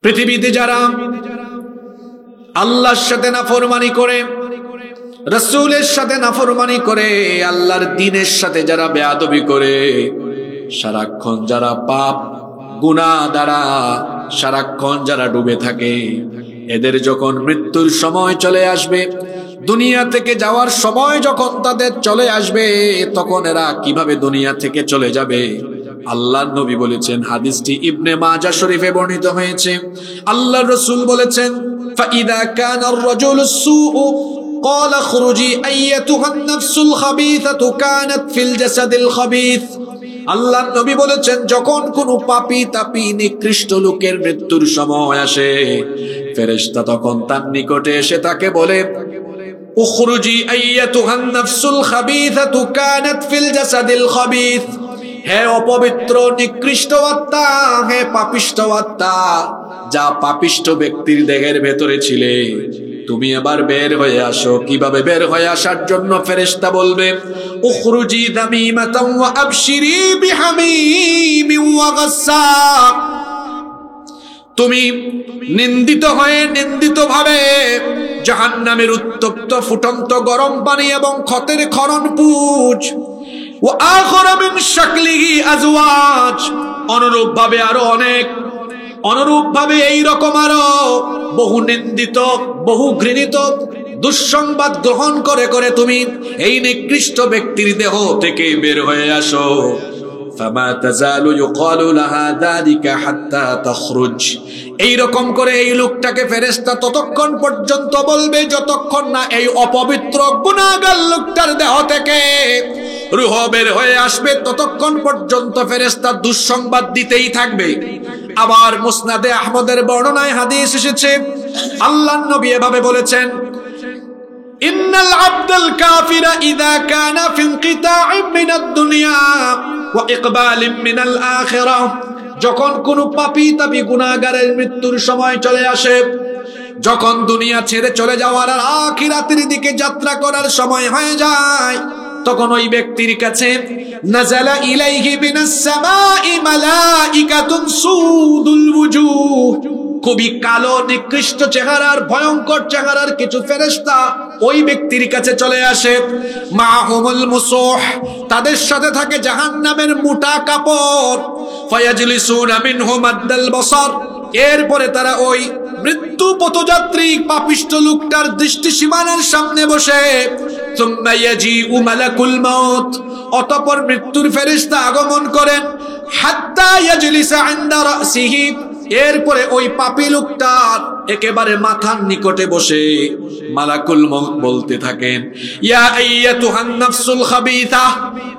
পৃথিবীতে যারা আল্লাহর সাথে নাফরমানি করে, রাসূলের সাথে নাফরমানি করে, আল্লাহর দ্বীনের সাথে যারা বেয়াদবি করে, সারাক্ষণ যারা পাপ গুনাহ দ্বারা সারাক্ষণ যারা ডুবে থাকে, এদের যখন মৃত্যুর সময় চলে আসবে, দুনিয়া থেকে যাওয়ার সময় যখন তাদের চলে আসবে, তখন এরা কিভাবে দুনিয়া থেকে চলে যাবে? আল্লাহর নবী বলেছেন, হাদিসটি ইবনে মাজাহ শরীফে বর্ণিত হয়েছে। আল্লাহর রাসূল বলেছেন, ফাইদা কানার রাজুলুস সুউ قال اخرجي ايتها النفس الخبيثه كانت في الجسد الخبيث। আল্লাহর নবী বলেছেন, যখন কোন পাপী তাপী নিকৃষ্ট লোকের মৃত্যুর সময় আসে, ফেরেশতা তখন তার নিকটে এসে তাকে বলে, উখরুজি আইয়াতুহান নাফসুল খাবিসাতু কানাত ফিল জাসাদিল খাবিস। হে অপবিত্র নিকৃষ্ট আত্মা, হে পাপিষ্ঠ আত্মা, যা পাপিষ্ঠ ব্যক্তির দেহের ভেতরে ছিলে, তুমি এবার বের হয়ে আসো। কিভাবে বের হয়ে আসার জন্য? ফেরেশতা বলবে, উখরুজি দামিমাতান ওয়া আবশিরি বিহামিমিন ওয়া গাসসাক। তুমি নিন্দিত হয়ে নিন্দিতভাবে জাহান্নামের উত্তপ্ত ফুটন্ত গরম পানি এবং ক্ষতের ক্ষরণ পুজ, ওয়া আখরা মিন শাকলিহি আজওয়াজ। অনুরূপভাবে আরো অনেক, অনুরূপভাবে এইরকম আরো বহু নিন্দিত, বহু ঘৃণিত দুঃসংবাদ গ্রহণ করে করে তুমি এই নিকৃষ্ট ব্যক্তির দেহ থেকে বের হয়ে আসো। ফামা তাজালু ইউকালু লাহা যালিকা হাত্তা তাখরুজ। এইরকম করে এই লোকটাকে ফেরেশতা ততক্ষণ পর্যন্ত বলবে যতক্ষণ না এই অপবিত্র গুনাহগার লোকটার দেহ থেকে রূহ বের হয়ে আসবে, ততক্ষণ পর্যন্ত ফেরেশতা দুঃসংবাদ দিতেই থাকবে। আবার মুসনাদে আহমদের বর্ণনায় হাদিস এসেছে, আল্লাহর নবী এভাবে বলেছেন, ইন্নাল আবদাল কাফিরা ইযা কানা ফি ইনকিতা'in মিনাদ দুনিয়া ওয়া ইকবালিন মিনাল আখিরাহ। যখন কোন পাপী তাপী গুনাহগারের মৃত্যুর সময় চলে আসে, যখন দুনিয়া ছেড়ে চলে যাওয়ার আর আখিরাতের দিকে যাত্রা করার সময় হয়ে যায়, তখন ওই ব্যক্তির কাছে নাযালা ইলাইহি মিনাস সামাই মালাইকাতুন সুদুল ওয়ুজুহ, খুবই কালো নিকৃষ্ট চেহারার, ভয়ঙ্কর চেহারার কিছু ফেরেশতা ওই ব্যক্তির কাছে চলে আসে। মাহুমুল মুসুহ, তাদের সাথে থাকে জাহান্নামের মোটা কাপড়। ফায়াজলিসুনা মিনহু মাদ্দাল বসর, এরপরে তারা ওই মৃত্যু পথযাত্রী পাপিষ্ঠ লোকটার দৃষ্টি সীমানার সামনে বসে, সুম্মা ইয়াজিউ মালাকুল মাউত, অতঃপর মৃত্যুর ফেরেশতা আগমন করেন, হাত্তা ইয়াজলিসা ইনদা রাসিহি, এরপরে ওই পাপী লোকটার একেবারে মাথার নিকটে বসে মালাকুল মউত বলতে থাকেন, ইয়া আইয়াতুহান নাফসুল খাবিসা,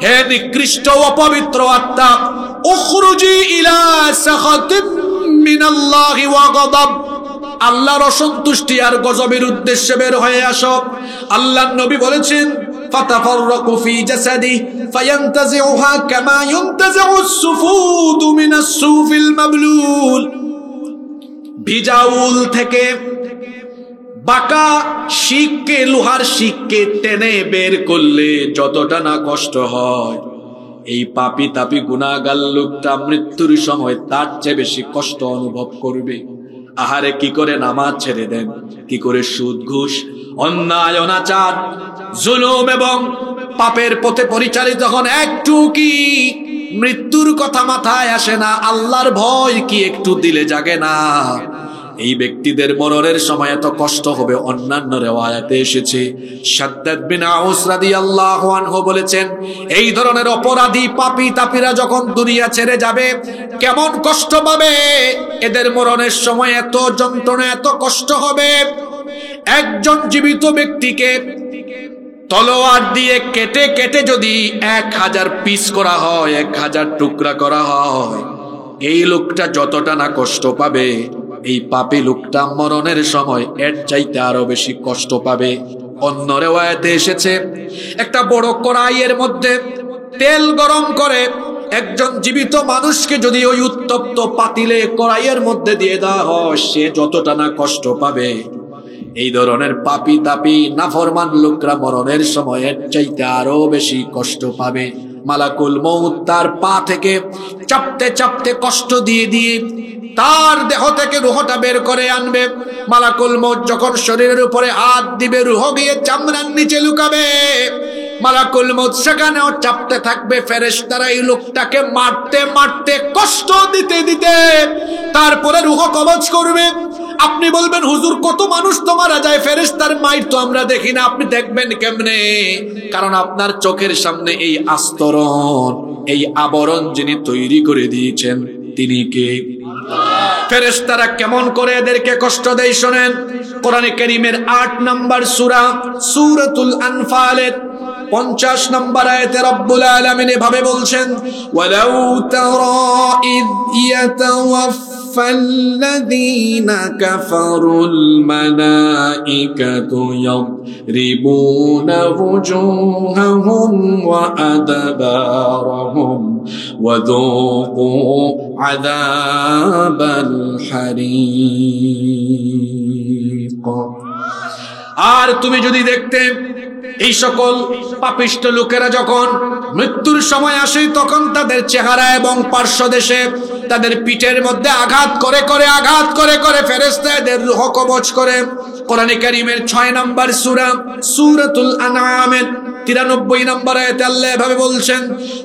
হে নিকৃষ্ট অপবিত্র আত্মা, উখরুজি ইলা সাখাতিম মিনাল্লাহি ওয়া গাদাব, আল্লাহর অসন্তুষ্টি আর গজবের উদ্দেশ্যে বের হয়ে আসো। আল্লাহর নবী বলেছেন, ফাতাফাররাকু ফি জাসাদি ফায়ান্তাজিউহা কামা ইউনতাজিউস সুফুদু মিনাস সুফিল মাবলুল। ভিজাউল থেকে বাঁকা শিককে, লোহার শিককে টেনে বের করলে যতটা না কষ্ট হয়, এই পাপী তাপী গুনাহগার লোকটা মৃত্যুর সময় তার চেয়ে বেশি কষ্ট অনুভব করবে। আহারে, কি করে নামাজ ছেড়ে দেন, কি করে সুদ ঘুষ অন্যায় অনাচার জুলুম এবং পাপের পথে পরিচালিত হন, একটু কি মৃত্যুর কথা মাথায় আসে না? আল্লাহর ভয় কি একটু দিলে জাগে না? এই ব্যক্তিদের মরণের সময় এত কষ্ট হবে। অন্যান্য রিওয়ায়াতে এসেছে, শাদ্দাদ বিন আউস রাদিয়াল্লাহু আনহু বলেছেন, এই ধরনের অপরাধী পাপী তাপীরা যখন দুনিয়া ছেড়ে যাবে কেমন কষ্ট পাবে, এদের মরণের সময় এত যন্ত্রণা, এত কষ্ট হবে। একজন জীবিত ব্যক্তিকে তলোয়ার দিয়ে কেটে কেটে যদি 1000 পিস করা হয়, 1000 টুকরা করা হয়, এই লোকটা যতটা না কষ্ট পাবে, এই পাপী লোকটা মরণের সময় এর চাইতে আরো বেশি কষ্ট পাবে। অন্য রিওয়ায়াতে এসেছে, একটা বড় কড়াইয়ের মধ্যে তেল গরম করে একজন জীবিত মানুষকে যদি ওই উত্তপ্ত পাতিলে কড়াইয়ের মধ্যে দিয়ে দেওয়া হয়, সে যতটা না কষ্ট পাবে, এই ধরনের পাপী তাপী নাফরমান লোকরা মরণের সময় এর চাইতে আরো বেশি কষ্ট পাবে। মালাকুল মউত তার পা থেকে চাপতে চাপতে কষ্ট দিয়ে দিয়ে তার দেহ থেকে রূহটা বের করে আনবে। মালাকুল মউত যখন শরীরের উপরে হাত দিবে, রূহ গিয়ে চামড়ার নিচে লুকাবে। মালাকুল মউত সেখানেও চাপতে থাকবে। ফেরেশতারা এই লোকটাকে মারতে মারতে, কষ্ট দিতে দিতে তারপরে রূহ কবজ করবে। আপনি বলবেন, হুজুর কত মানুষ তো মারা যায়, ফেরেশতার মাইর তো আমরা দেখি না। আপনি দেখবেন কেমনে? কারণ আপনার চোখের সামনে এই আস্তরণ, এই আবরণ যিনি তৈরি করে দিয়েছেন তিনি কে? ফেরেশতারা কেমন করে এদেরকে কষ্ট দেয় শোনেন। কোরআনে কারীমের 8 নম্বর সূরা সূরাতুল আনফালের 50 নম্বর আয়াতে রব্বুল আলামিন এভাবে বলছেন, ওয়ালাউ তারা ইয ইয়াতাওয়াফাল্লাযীনা কাফারুল মালাইকাতু ইয়াদরিবুনা ওয়ুজুহাহুম ওয়া আদবারহুম ওয়া যুকু আযাবাল হারিক। আর তুমি যদি দেখতে এই সকল পাপিষ্ঠ লোকেরা যখন মৃত্যুর সময় আসে, তখন তাদের চেহারা এবং পার্শ্বদেশে তাদের পিঠের মধ্যে আঘাত করে করে ফেরেশতা এদের রূহ কবজ করে। কোরআনে কারীমের 6 নম্বর সূরা সূরাতুল আনআমের 93 নম্বর আয়াতে আল্লাহ এভাবে বলছেন,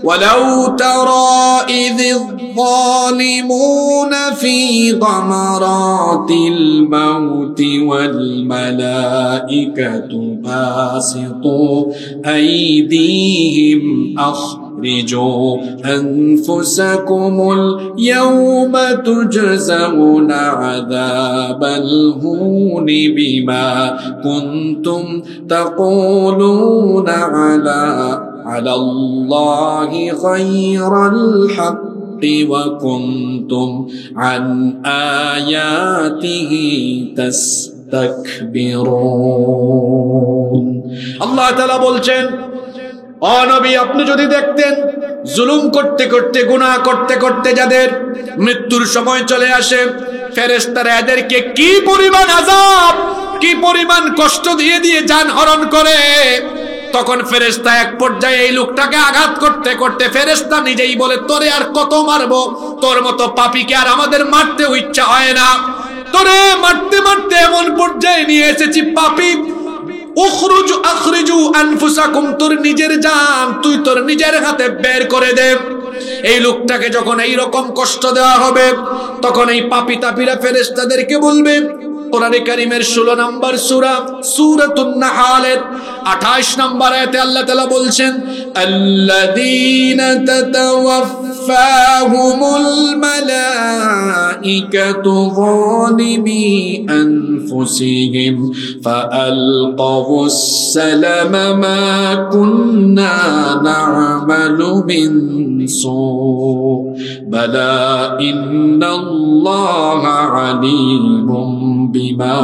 ওয়ালাউ তারা ইযিয যালিমুনা ফি গামারাতিল মাউতি ওয়াল মালাইকাতু বাসিতু আইদিহিম أخرجوا أنفسكم اليوم تجزون عذاب الهون بما كنتم تقولون على الله غير الحق وكنتم عن آياته تستكبرون। الله تعالى বলছেন, ও নবী আপনি যদি দেখতেন জুলুম করতে করতে, গুনাহ করতে করতে যাদের মৃত্যুর সময় চলে আসে, ফেরেশতারা এদেরকে কি পরিমাণ আযাব, কি পরিমাণ কষ্ট দিয়ে দিয়ে জান হরণ করে। তখন ফেরেশতা এক পর্যায়ে এই লোকটাকে আঘাত করতে করতে ফেরেশতা নিজেই বলে, তোরে আর কত মারবো, তোর মতো পাপীকে আর আমাদের মারতে ইচ্ছা হয় না, তোরে মারতে মারতে এমন পর্যায়ে নিয়ে এসেছি পাপী, আখরিজু আনফুসাকুম, তোর নিজের জান তুই তোর নিজের হাতে বের করে দে। এই লোকটাকে যখন এই রকম কষ্ট দেওয়া হবে, তখন এই পাপী তাপীরা ফেরেশতাদেরকে বলবে। কোরআনে কারীমের 16 নম্বর সূরা সূরাতুন নাহলের 28 নম্বর আয়াতে আল্লাহ তাআলা বলছেন, আল্লাযীনা তাতাওয়াফাহুমুল মালাইকাতু যালিমি আনফুসিহিম ফাআলকাউস সালামা মা কুন্না না'মালু মিন সূ বালা ইন্নাল্লাহা আলীমুম বিমা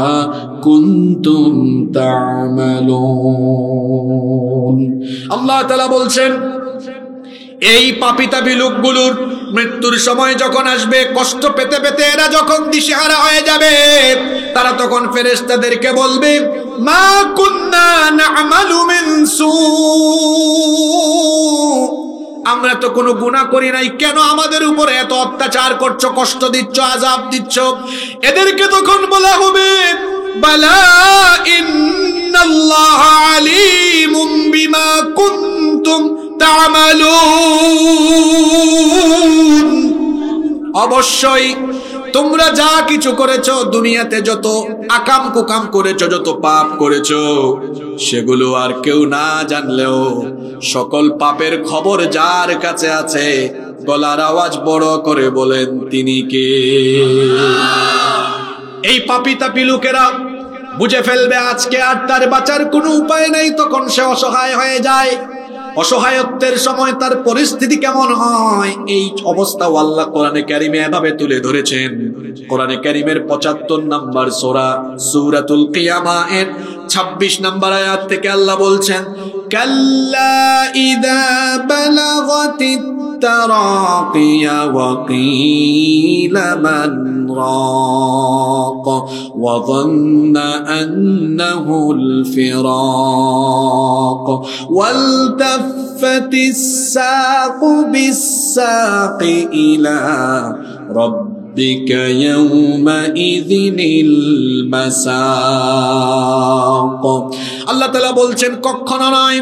কুনতুম তা'মালুন। আল্লাহ তাআলা বলছেন, এই পাপী তাপী লোকগুলোর মৃত্যুর সময় যখন আসবে, কষ্ট পেতে পেতে এরা যখন দিশেহারা হয়ে যাবে, তারা তখন ফেরেশতাদেরকে বলবে, মা কুন্না না'মালু মিন সূ, আমরা তো কোনো গুনাহ করি নাই, কেন আমাদের উপরে এত অত্যাচার করছো, কষ্ট দিচ্ছ, আযাব দিচ্ছ? এদেরকে তখন বলা হবে, বালা ইন্নাল্লাহা আলীমুম বিমা কুনতুম তা'মালুন, অবশ্যই তোমরা যা কিছু করেছো, দুনিয়াতে যত আকাম কুকাম করেছো, যত পাপ করেছো, সেগুলো আর কেউ না জানলেও সকল পাপের খবর যার কাছে আছে, গলার আওয়াজ বড় করে বলেন তিনি কে? এই পাপী তাপী লোকেরা বুঝে ফেলবে আজকে আর তার বাঁচার কোনো উপায় নাই, তখন সে অসহায় হয়ে যায়। অসহায়ত্বের সময় তার পরিস্থিতি কেমন হয়, এই অবস্থাও আল্লাহ কোরআনে কারীমে এভাবে তুলে ধরেছেন। কোরআনে কারীমের 75 নম্বর সূরা সূরাতুল কিয়ামা এর 26 নম্বর আয়াত থেকে আল্লাহ বলছেন, কাল্লা ইযা বালাগাতিত তারাকিয়া ওয়া কিলা মান রাক ওয়া যান্না আন্নাহুল ফিরাক ওয়ালতাফাতিস সাকু বিস সাকি ইলা রাব্বিকা রাব্বিকা ইয়াউমাইযিনিল মাসাক। আল্লাহ তাআলা বলছেন কখনো নয়,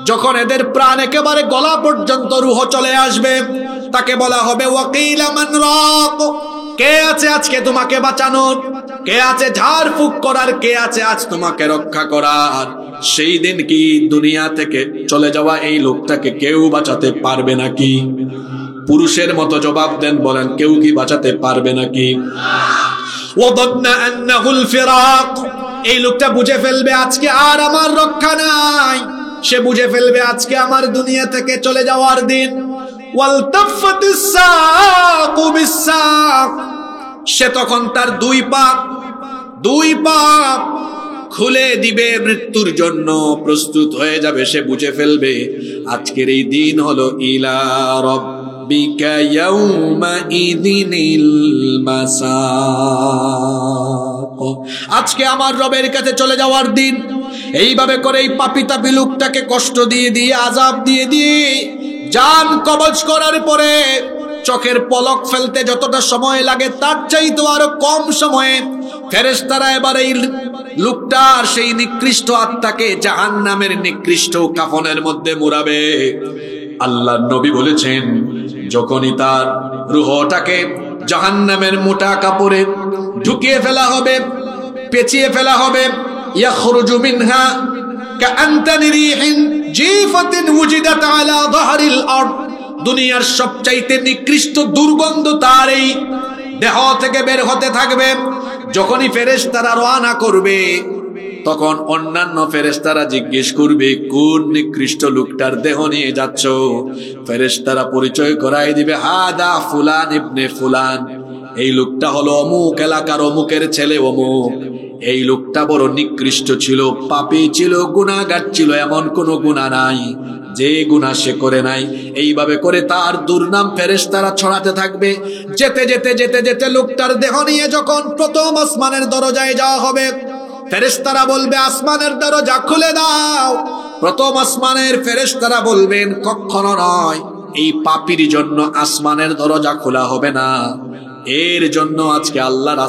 যখন এদের প্রাণ একেবারে গলা পর্যন্ত রূহ চলে আসবে, তাকে বলা হবে ওয়াকিলা মান রাক, কে আছে আজকে তোমাকে বাঁচানোর, কে আছে ঝাড় ফুঁক করার, কে আছে আজ তোমাকে রক্ষা করার। সেই দিন কি দুনিয়া থেকে চলে যাওয়া এই লোকটাকে কেউ বাঁচাতে পারবে নাকি? পুরুষের মতো জবাব দেন, বলেন কেউ কি বাঁচাতে পারবে নাকি? ওয়াদান্না আন্নাহুল ফিরাক, এই লোকটা বুঝে ফেলবে আজকে আর আমার রক্ষা নাই, সে বুঝে ফেলবে আজকে আমার দুনিয়া থেকে চলে যাওয়ার দিন। ওয়ালতাফাতিস সাকু বিসাক, সে তখন তার দুই পা খুলে দিবে, মৃত্যুর জন্য প্রস্তুত হয়ে যাবে। সে বুঝে ফেলবে আজকের এই দিন হলো ইলা রাব্বিকা ইয়াউমাইযিনিল মাসাক, আজকে আমার রবের কাছে চলে যাওয়ার দিন। এইভাবে করে এই পাপী তাপী লোকটাকে কষ্ট দিয়ে দিয়ে, আযাব দিয়ে দিয়ে, জান কবজ করার পরে চোখের পলক ফেলতে যতটা সময় লাগে তার চাইতে আরো কম সময়ে ফেরেশতারা এবার এই লোকটার সেই নিকৃষ্ট আত্মাকে জাহান্নামের নিকৃষ্ট কাফনের মধ্যে মুড়াবে। আল্লাহর নবী বলেছেন, যখনই তার রূহটাকে জাহান্নামের মোটা কাপড়ে ঢুকিয়ে ফেলা হবে, পেঁচিয়ে ফেলা হবে, ইয়াখরুজু মিনহা কাআনতানি রিহিন জিফাতিন উজিদাত আলা যাহরিল আরদ, দুনিয়ার সবচাইতে নিকৃষ্ট দুর্গন্ধ তার এই দেহ থেকে বের হতে থাকবে। যখনই ফেরেশতারা রওনা করবে, তখন অন্যান্য ফেরেশতারা জিজ্ঞেস করবে কোন নিকৃষ্ট লোকটার দেহ নিয়ে যাচ্ছ? ফেরেশতারা পরিচয় করাই দিবে, হাদা ফুলান ইবনে ফুলান, এই লোকটা হলো অমুক এলাকার অমুকের ছেলে অমুক। এই লোকটা বড় নিকৃষ্ট ছিল, পাপী ছিল, গুনাহগার ছিল, এমন কোনো গুনাহ নাই যে গুনাহ সে করে নাই। এইভাবে করে তার দুর্নাম ফেরেশতারা ছড়াতে থাকবে। যেতে যেতে যেতে যেতে লোকটার দেহ নিয়ে যখন প্রথম আসমানের দরজায় যাওয়া হবে, ফেরেশতারা বলবে আসমানের দরজা খুলে দাও। প্রথম আসমানের ফেরেশতারা বলবেন কখনো নয়, এই পাপীর জন্য আসমানের দরজা খোলা হবে না। এর জন্য আজকে আল্লাহর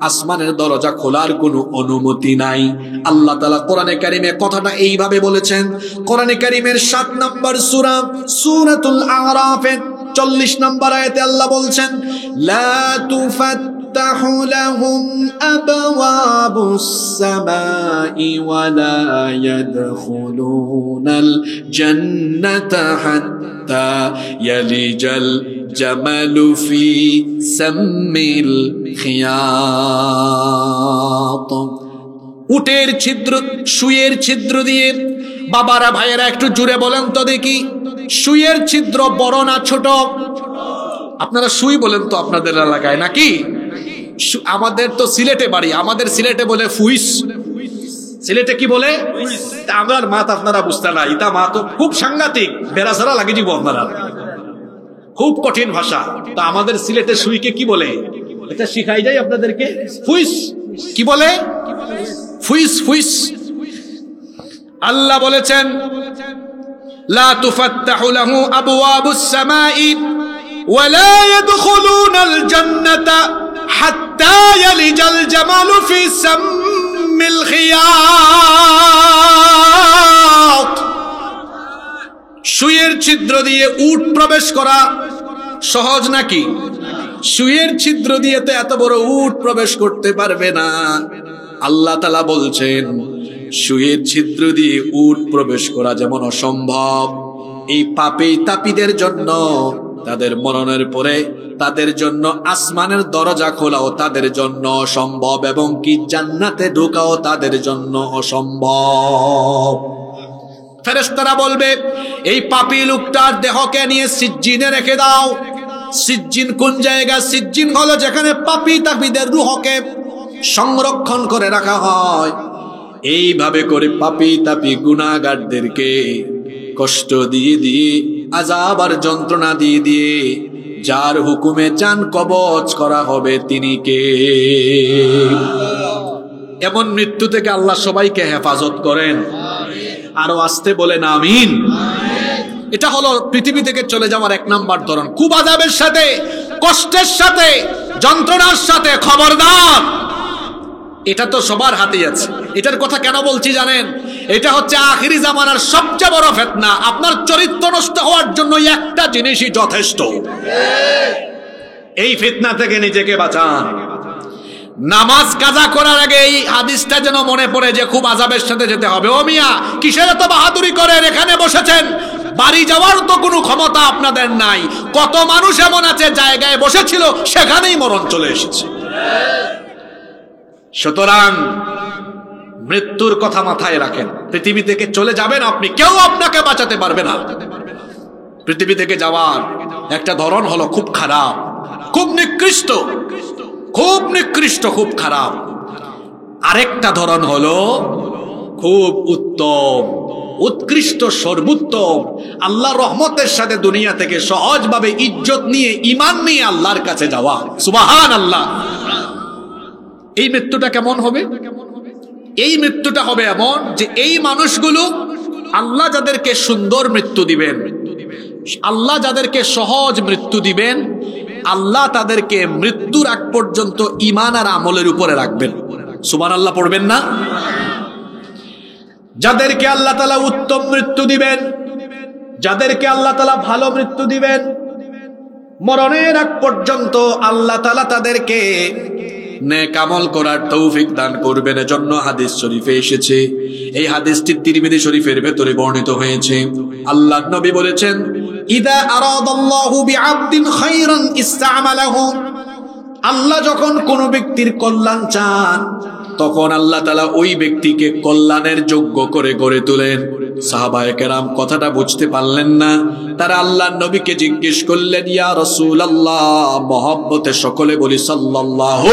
আসমানের দরজা খোলার কোনো অনুমতি নাই। আল্লাহ তাআলা কোরআনে কারীমে কথাটা এইভাবে বলেছেন। কোরআনে কারীমের 7 নম্বর সূরা সূরাতুল আরাফের 40 নম্বর আয়াতে আল্লাহ বলছেন, লা তুফাত্তাহু লাহুম আবওয়াবুস সামাই ওয়া লা ইয়াদখুলুনাল জান্নাতা হাত্তা ইয়ালিজাল জামালু ফি সাম্মিল খিয়াত, উটের ছিদ্র, সুইয়ের ছিদ্র দিয়ে, বাবারা ভাইয়েরা একটু জুড়ে বলেন তো দেখি, সুইয়ের ছিদ্র বড় না ছোট? আপনারা সুই বলেন তো আপনাদের এলাকায় নাকি? আমাদের তো সিলেটে বাড়ি, আমাদের সিলেটে বলে ফুইস। সিলেটে কি বলে? আমার মাত আপনারা বুঝতে না, ইতা মা তো খুব সাংঘাতিক, বেড়াছাড়া লাগে জীব আপনারা, খুব কঠিন ভাষা। তো আমাদের সিলেটের সুইকে কি বলে এটা শিখাই যায় আপনাদেরকে। ফুইস কি বলে? ফুইস ফুইস। আল্লাহ বলেছেন, লা তুফাত্তাহু লাহু আবওয়াবুস সামাই ওয়া লা ইয়াদখুলুনাল জান্নাতা হাত্তা ইয়ালিজাল জামালু ফি সাম্মিল খিয়াত। সুইয়ের ছিদ্র দিয়ে উট প্রবেশ করা সহজ নাকি? সুইয়ের ছিদ্র দিয়ে তো এত বড় উট প্রবেশ করতে পারবে না। আল্লাহ তাআলা বলছেন, সুইয়ের ছিদ্র দিয়ে উট প্রবেশ করা যেমন অসম্ভব, এই পাপী তাপীদের জন্য তাদের মরণের পরে তাদের জন্য আসমানের দরজা খোলাও তাদের জন্য অসম্ভব, এবং কি জান্নাতে ঢোকাও তাদের জন্য অসম্ভব। ফেরেশতারা বলবে, এই পাপী লোকটার দেহকে নিয়ে সিজ্জিনে রেখে দাও। সিজ্জিন কোন জায়গা? সিজ্জিন হলো যেখানে পাপী তাপীদের রূহকে সংরক্ষণ করে রাখা হয়। এইভাবে করে পাপী তাপী গুনাহগারদেরকে কষ্ট দিয়ে দিয়ে, আযাব আর যন্ত্রণা দিয়ে দিয়ে যার হুকুমে জান কবজ করা হবে তিনি কে? এমন মৃত্যু থেকে আল্লাহ সবাইকে হেফাজত করেন। আরো আসতে বলেন আমিন। এটা হলো পৃথিবী থেকে চলে যাওয়ার 1 নাম্বার ধরন। খুব আযাবের সাথে, কষ্টের সাথে, যন্ত্রণার সাথে। খবরদার, এটা তো সবার হাতেই আছে। এটার কথা কেন বলছি জানেন? এটা হচ্ছে আখিরি জামানার সবচেয়ে বড় ফিতনা। আপনার চরিত্র নষ্ট হওয়ার জন্য একটা জিনিসই যথেষ্ট। এই ফিতনা থেকে নিজেকে বাঁচান। নামাজ কাজা করার আগে এই হাদিসটা যেন মনে পড়ে যে খুব আযাবের সাথে যেতে হবে। ও মিয়া, কিসের এত বাহাদুরি করেন? এখানে বসেছেন, বাড়ি যাওয়ার তো কোনো ক্ষমতা আপনাদের নাই। কত মানুষ এমন আছে জায়গায় বসেছিল, সেখানেই মরণ চলে এসেছে। সুতরাং মৃত্যুর কথা মাথায় রাখেন। পৃথিবী থেকে চলে যাবেন আপনি, কেউ আপনাকে বাঁচাতে পারবে না। পৃথিবী থেকে যাওয়ার একটা ধরন হলো খুব খারাপ, খুব নিকৃষ্ট, খুব নিকৃষ্ট, খুব খারাপ। আরেকটা ধরন হলো খুব উত্তম, উৎকৃষ্ট, সর্বোত্তম। আল্লাহর রহমতের সাথে দুনিয়া থেকে সহজভাবে ইজ্জত নিয়ে, ঈমান নিয়ে আল্লাহর কাছে যাওয়া। সুবহানাল্লাহ। এই মৃত্যুটা কেমন হবে? এই মৃত্যুটা হবে এমন যে এই মানুষগুলো, আল্লাহ যাদেরকে সুন্দর মৃত্যু দিবেন, আল্লাহ যাদেরকে সহজ মৃত্যু দিবেন, আল্লাহ তাদেরকে মৃত্যুর আগ পর্যন্ত ঈমান আর আমলের উপরে রাখবেন। সুবহানাল্লাহ পড়বেন না? যাদেরকে আল্লাহ তাআলা উত্তম মৃত্যু দিবেন, যাদেরকে আল্লাহ তাআলা ভালো মৃত্যু দিবেন, মরণের আগ পর্যন্ত আল্লাহ তাআলা তাদেরকে নেক আমল করার তৌফিক দান করবেন। এজন্য হাদিস শরীফে এসেছে, এই হাদিসটি তিরমিজি শরীফের ভেতরে বর্ণিত হয়েছে। আল্লাহর নবী বলেছেন, ইদা আরাদাল্লাহু বিআবদিন খায়রান ইসতা'মালাহু। আল্লাহ যখন কোন ব্যক্তির কল্যাণ চান, তখন আল্লাহ তাআলা ওই ব্যক্তিকে কল্যাণের যোগ্য করে গড়ে তোলেন। সাহাবায়ে কেরাম কথাটা বুঝতে পারলেন না। তারা আল্লাহর নবীকে জিজ্ঞেস করলেন, ইয়া রাসূলুল্লাহ, মহব্বতে সকলে বলি সাল্লাল্লাহু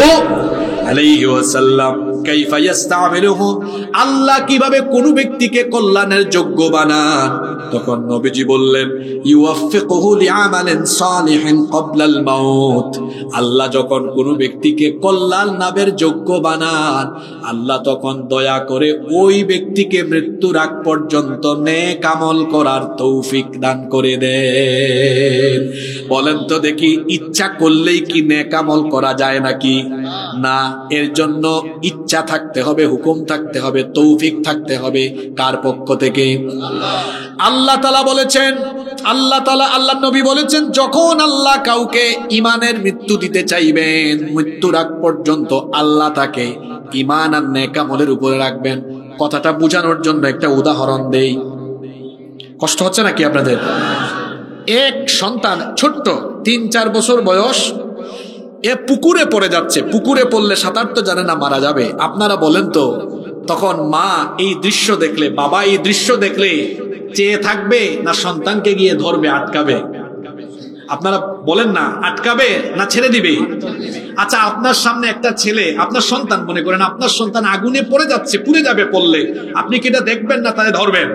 আলাইহি ওয়াসাল্লাম, কাইফা ইস্তামিলুহু, আল্লাহ কিভাবে কোন ব্যক্তিকে কল্যাণের যোগ্য বানান? তখন নবীজি বললেন, ইউওয়াফিকুহু লিআমালিন সালিহিন ক্বাবলাল মাউত। আল্লাহ যখন কোন ব্যক্তিকে কল্যাণ লাভের যোগ্য বানান, আল্লাহ তখন দয়া করে ওই ব্যক্তিকে মৃত্যুর আগ পর্যন্ত নেক আমল করার তৌফিক দান করে দেন। বলেন তো দেখি, ইচ্ছা করলেই কি নেক আমল করা যায় নাকি? না, এর জন্য ইচ্ছা থাকতে হবে, হুকুম থাকতে হবে, তৌফিক থাকতে হবে। কার পক্ষ থেকে? আল্লাহ তাআলা বলেছেন, আল্লাহ নবী বলেছেন, যখন আল্লাহ কাউকে ঈমানের মৃত্যু দিতে চাইবেন, মৃত্যুর আগ পর্যন্ত আল্লাহ তাকে ঈমান আর নেক আমলের উপরে রাখবেন। কথাটা বোঝানোর জন্য একটা উদাহরণ দেই। কষ্ট হচ্ছে নাকি আপনাদের? এক সন্তান ছোট্ট 3-4 বছর বয়স, এ পুকুরে পড়ে যাচ্ছে। পুকুরে পড়লে সাঁতার তো জানে না, মারা যাবে। আপনারা বলেন তো, তখন মা এই দৃশ্য দেখলে, বাবা এই দৃশ্য দেখলে চেয়ে থাকবে না সন্তানকে গিয়ে ধরবে, আটকাবে? আপনারা বলেন না, আটকাবে না ছেড়ে দিবে? আচ্ছা, আপনার সামনে একটা ছেলে, আপনার সন্তান মনে করেন, আপনার সন্তান আগুনে পড়ে যাচ্ছে, পুড়ে যাবে পড়লে, আপনি কি এটা দেখবেন না তাহলে ধরবেন?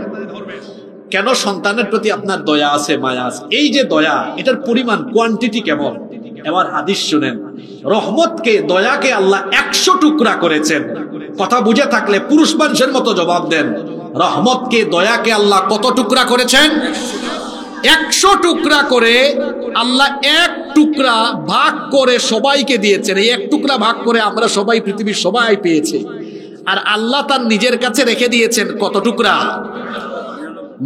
কেন? সন্তানের প্রতি আপনার দয়া আছে, মায়া আছে। এই যে দয়া, এটার পরিমাণ, কোয়ান্টিটি কেমন? এবার হাদিস শুনেন, রহমতকে, দয়াকে আল্লাহ 100 টুকরা করেছেন। কথা বুঝে থাকলে পুরুষ মানুষের মতো জবাব দেন। রহমতকে, দয়াকে আল্লাহ কত টুকরা করেছেন? 100 টুকরা করে আল্লাহ 1 টুকরা ভাগ করে সবাইকে দিয়েছেন। এই 1 টুকরা ভাগ করে আমরা সবাই, পৃথিবীর সবাই পেয়েছে। আর আল্লাহ তার নিজের কাছে রেখে দিয়েছেন কত টুকরা?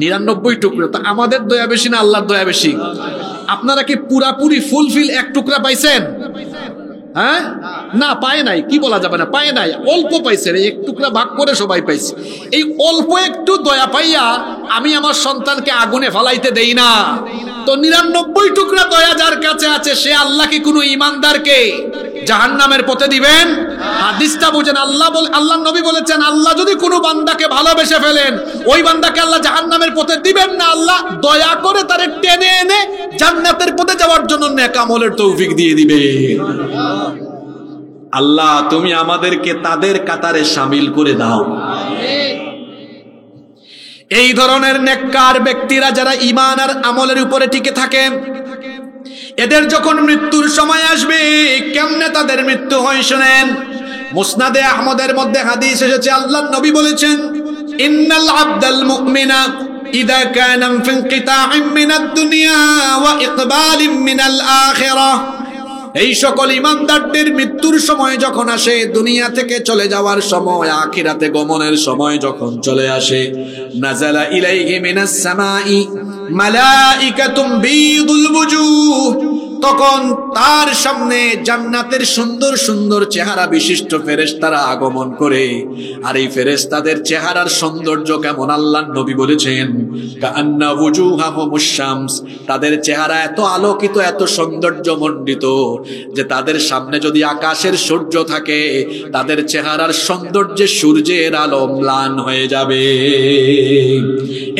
99 টুকরা। তা আমাদের দয়া বেশি না আল্লাহর দয়া বেশি? আপনারা কি পুরাপুরি ফুলফিল 1 টুকরা পাইছেন? হ্যাঁ, না, পায় নাই। কি বলা যাবে না, পায় নাই, অল্প পাইছে। 1 টুকরা ভাগ করে সবাই পাইছে। এই অল্প একটু দয়া পাইয়া আমি আমার সন্তানকে আগুনে ফালাইতে দেই না। তো 99 টুকরা দয়া যার কাছে আছে, সে আল্লাহ কি কোনো ঈমানদারকে জাহান্নামের পথে দিবেন? হাদিসটা বুঝেন। আল্লাহ নবী বলেছেন, আল্লাহ যদি কোনো বান্দাকে ভালোবেসে ফেলেন, ওই বান্দাকে আল্লাহ জাহান্নামের পথে দিবেন না। আল্লাহ দয়া করে তারে টেনে এনে জান্নাতের পথে যাওয়ার জন্য নেক আমলের তৌফিক দিয়ে দিবে। আল্লাহ, তুমি আমাদেরকে তাদের কাতারে শামিল করে দাও। এই ধরনের নেককার ব্যক্তিরা যারা ঈমান আর আমলের উপরে টিকে থাকে, এদের যখন মৃত্যুর সময় আসবে, কেমনে তাদের মৃত্যু হয় শুনেন। মুসনাদে আহমদের মধ্যে হাদিস এসেছে, আল্লাহর নবী বলেছেন, ইন্নাল আবদাল মুমিনা ইযা কানা ফি ইনকিতা'in মিনাদ দুনিয়া ওয়া ইকবালিন মিনাল আখিরাহ এই সকল ইমানদারদের মৃত্যুর সময় যখন আসে, দুনিয়া থেকে চলে যাওয়ার সময়, আখিরাতে গমনের সময় যখন চলে আসে, নাযালা ইলাইহি মিনাস সামাই মালাইকাতুম বীদুল বুজুহ, তখন তার সামনে জান্নাতের সুন্দর সুন্দর চেহারা বিশিষ্ট ফেরেশতারা আগমন করে। আর এই ফেরেশতাদের চেহারার সৌন্দর্য কেমন আল্লাহর নবী বলেছেন, কাআন্না ওয়ুজুহাহুমুশ শামস, তাদের চেহারা এত আলোকিত, এত সৌন্দর্যমণ্ডিত যে তাদের সামনে যদি আকাশের সূর্য থাকে, তাদের চেহারার সৌন্দর্যে সূর্যের আলো ম্লান হয়ে যাবে।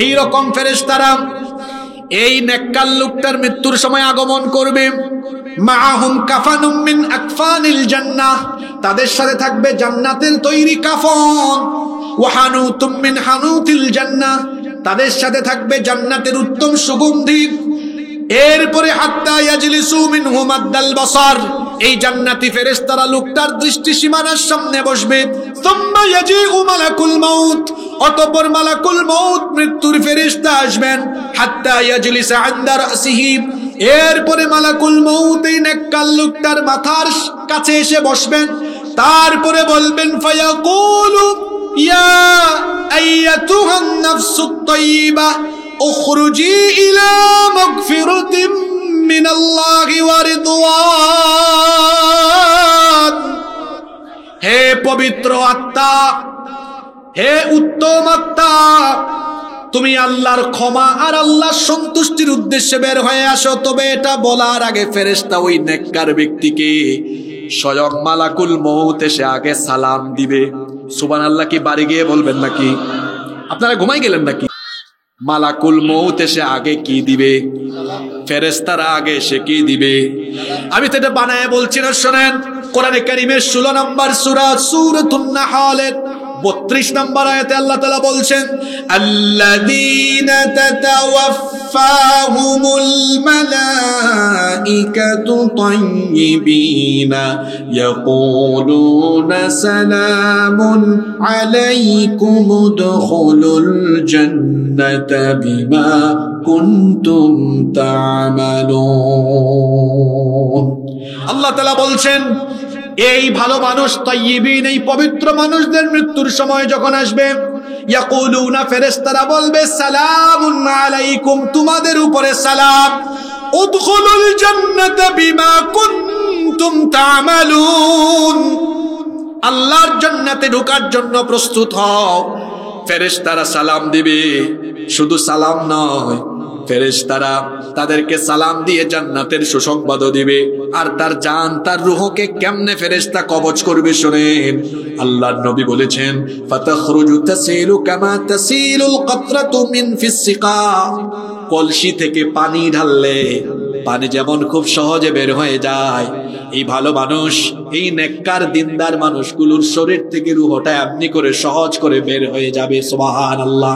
এই রকম ফেরেশতারা এই নেককার লোকটার মৃত্যুর সময় আগমন করবে। মাআহুম কাফানুম মিন আকফানিল জান্নাহ, তাদের সাথে থাকবে জান্নাতের তৈরি কাফন। ওয়া হানুতুম মিন হানুতিল জান্নাহ, তাদের সাথে থাকবে জান্নাতের উত্তম সুগন্ধি। এরপরে হাত্তা ইয়াজলিসু মিনহু মাদ্দাল বাসার, এই জান্নাতি ফেরেশতারা লোকটার দৃষ্টি সীমানার সামনে বসবে। সুম্মা ইয়াজিউ মালাকুল মাউত, অতঃপর মালাকুল মাউত মৃত্যুর ফেরেশতা আসবেন। হাত্তা ইয়াজলিসা ইনদা রাসিহি, এরপরে মালাকুল মাউত এই নেককার লোকটার মাথার কাছে এসে বসবেন। তারপরে বলবেন, ফায়াকুলু ইয়া আইয়াতুহান নাফসুত তাইয়্যিবা উখরুজি ইলা মাগফিরাতিম মিনাল্লাহি ওয়া রিদওয়ান, হে পবিত্র আত্মা, হে উত্তম আত্মা, তুমি আল্লাহর ক্ষমা আর আল্লাহর সন্তুষ্টির উদ্দেশ্যে বের হয়ে আসো। তবে এটা বলার আগে ফেরেশতা ওই নেককার ব্যক্তিকে স্বয়ং মালাকুল মউত এসে আগে সালাম দিবে। সুবহানাল্লাহ কি বাড়ি গিয়ে বলবেন নাকি? আপনারা ঘুমাই গেলেন নাকি? মালাকুল মউত এসে আগে কি দিবে? ফেরেশতারা আগে এসে কি দিবে? আমি তো এটা বানায় বলছি না, শোনেন। কোরআনে কারীমের 16 নম্বর সূরা সূরাতুন নাহলের 32 নম্বর আয়াতে আল্লাহ তাআলা বলছেন, আল্লাযীনা তাতাওয়াফাহুমুল মালাইকাতু তাইয়্যিবিনা ইয়াকুলুনা সালামুন আলাইকুম উদখুলুল জান্নাতা বিমা কুনতুম তা'মালুন। আল্লাহ তাআলা বলছেন, এই ভালো মানুষ তাইয়্যিবিন, এই পবিত্র মানুষদের মৃত্যুর সময় যখন আসবে, ইয়াকুলুনা ফেরেশতারা বলবে, সালামুন আলাইকুম, তোমাদের উপরে সালাম, উদখুলুল জান্নাতা বিমা কুনতুম তা'মালুন, আল্লাহর জান্নাতে ঢোকার জন্য প্রস্তুত হও। ফেরেশতারা সালাম দিবে, শুধু সালাম নয়, ফেরেশতারা তাদেরকে সালাম দিয়ে জান্নাতের সুসংবাদও দিবে। আর তার জান, তার রূহকে কেমনে ফেরেশতা কবজ করবে শুনেন। আল্লাহর নবী বলেছেন, ফাতাখরুজু তাসিলু কামা তাসিলুল কাতরাতু মিন ফিসসিকা, কলসি থেকে পানি ঢাললে পানি যেমন খুব সহজে বের হয়ে যায়, এই ভালো মানুষ, এই নেককার দিনদার মানুষগুলোর শরীর থেকে রূহটা এমনি করে সহজ করে বের হয়ে যাবে। সুবহানাল্লাহ।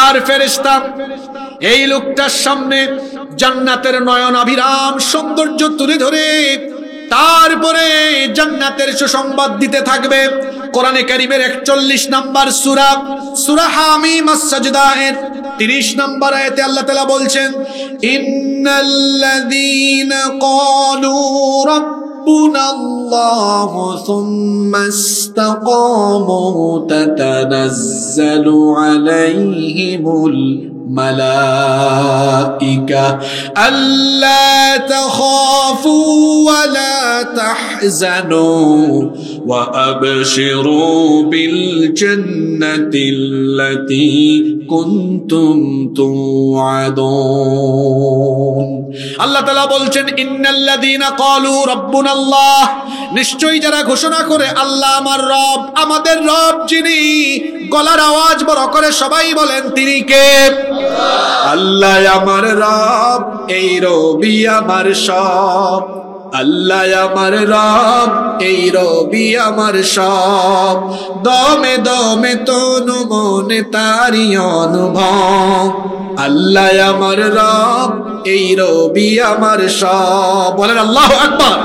আর ফেরেশতা এই লোকটার সামনে জান্নাতের নয়ন অভিরাম সৌন্দর্য তুলে ধরে তারপরে জান্নাতের সুসংবাদ দিতে থাকবে। কোরআনে কারীমের 41 নম্বর সূরা, সূরা হামিম আস-সাজদা এর 30 নম্বর আয়াতে আল্লাহ তাআলা বলছেন, ইন্নাল্লাযীনা ক্বালু রাব্বুনাল্লাহু সুম্মা ইসতাকামু তাতানাজ্জালু আলাইহিমুল মালাইকা আল্লা তাখাফু ওয়া লা তাহজানু ওয়া আবশিরু বিল জান্নাতিল্লাতী কুনতুম তুআদুন। আল্লাহ তাআলা বলছেন, ইন্নাল্লাযীনা ক্বালু রাব্বুনাল্লাহ, নিশ্চয়ই যারা ঘোষণা করে আল্লাহ আমার রব, আমাদের রব যিনি, গলার আওয়াজ বড় করে সবাই বলেন, তিনি কে? আল্লাহ আমার রব, এই রবি আমার সব। আল্লাহ আমার রব, এই রবি আমার সব। দমে দমে তনু মনে তারি অনুভব। আল্লাহ আমার রব, এই রবি আমার সব। বলেন আল্লাহু আকবার।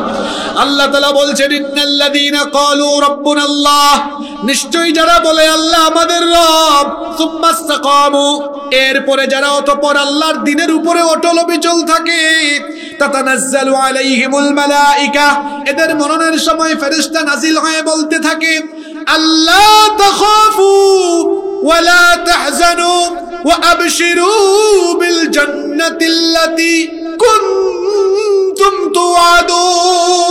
আল্লাহ তাআলা বলছেন, ইন্নাল্লাযীনা ক্বালু রাব্বুনাল্লাহ, নিশ্চয়ই যারা বলে আল্লাহ আমাদের রব, সুম্মা ইসতাকামু, এরপরে যারা অতঃপর আল্লাহর দ্বীনের উপরে অটল অবিচল থাকে, তাতানাজ্জালু আলাইহিমুল মালাইকা, এদের মরণের সময় ফেরেশতা নাজিল হয়ে বলতে থাকে, আল্লাহ তাখাফু ওয়া লা তাহজানু ওয়া আবশিরু বিল জান্নাতিল্লাতী কুনতুম তুআদুন।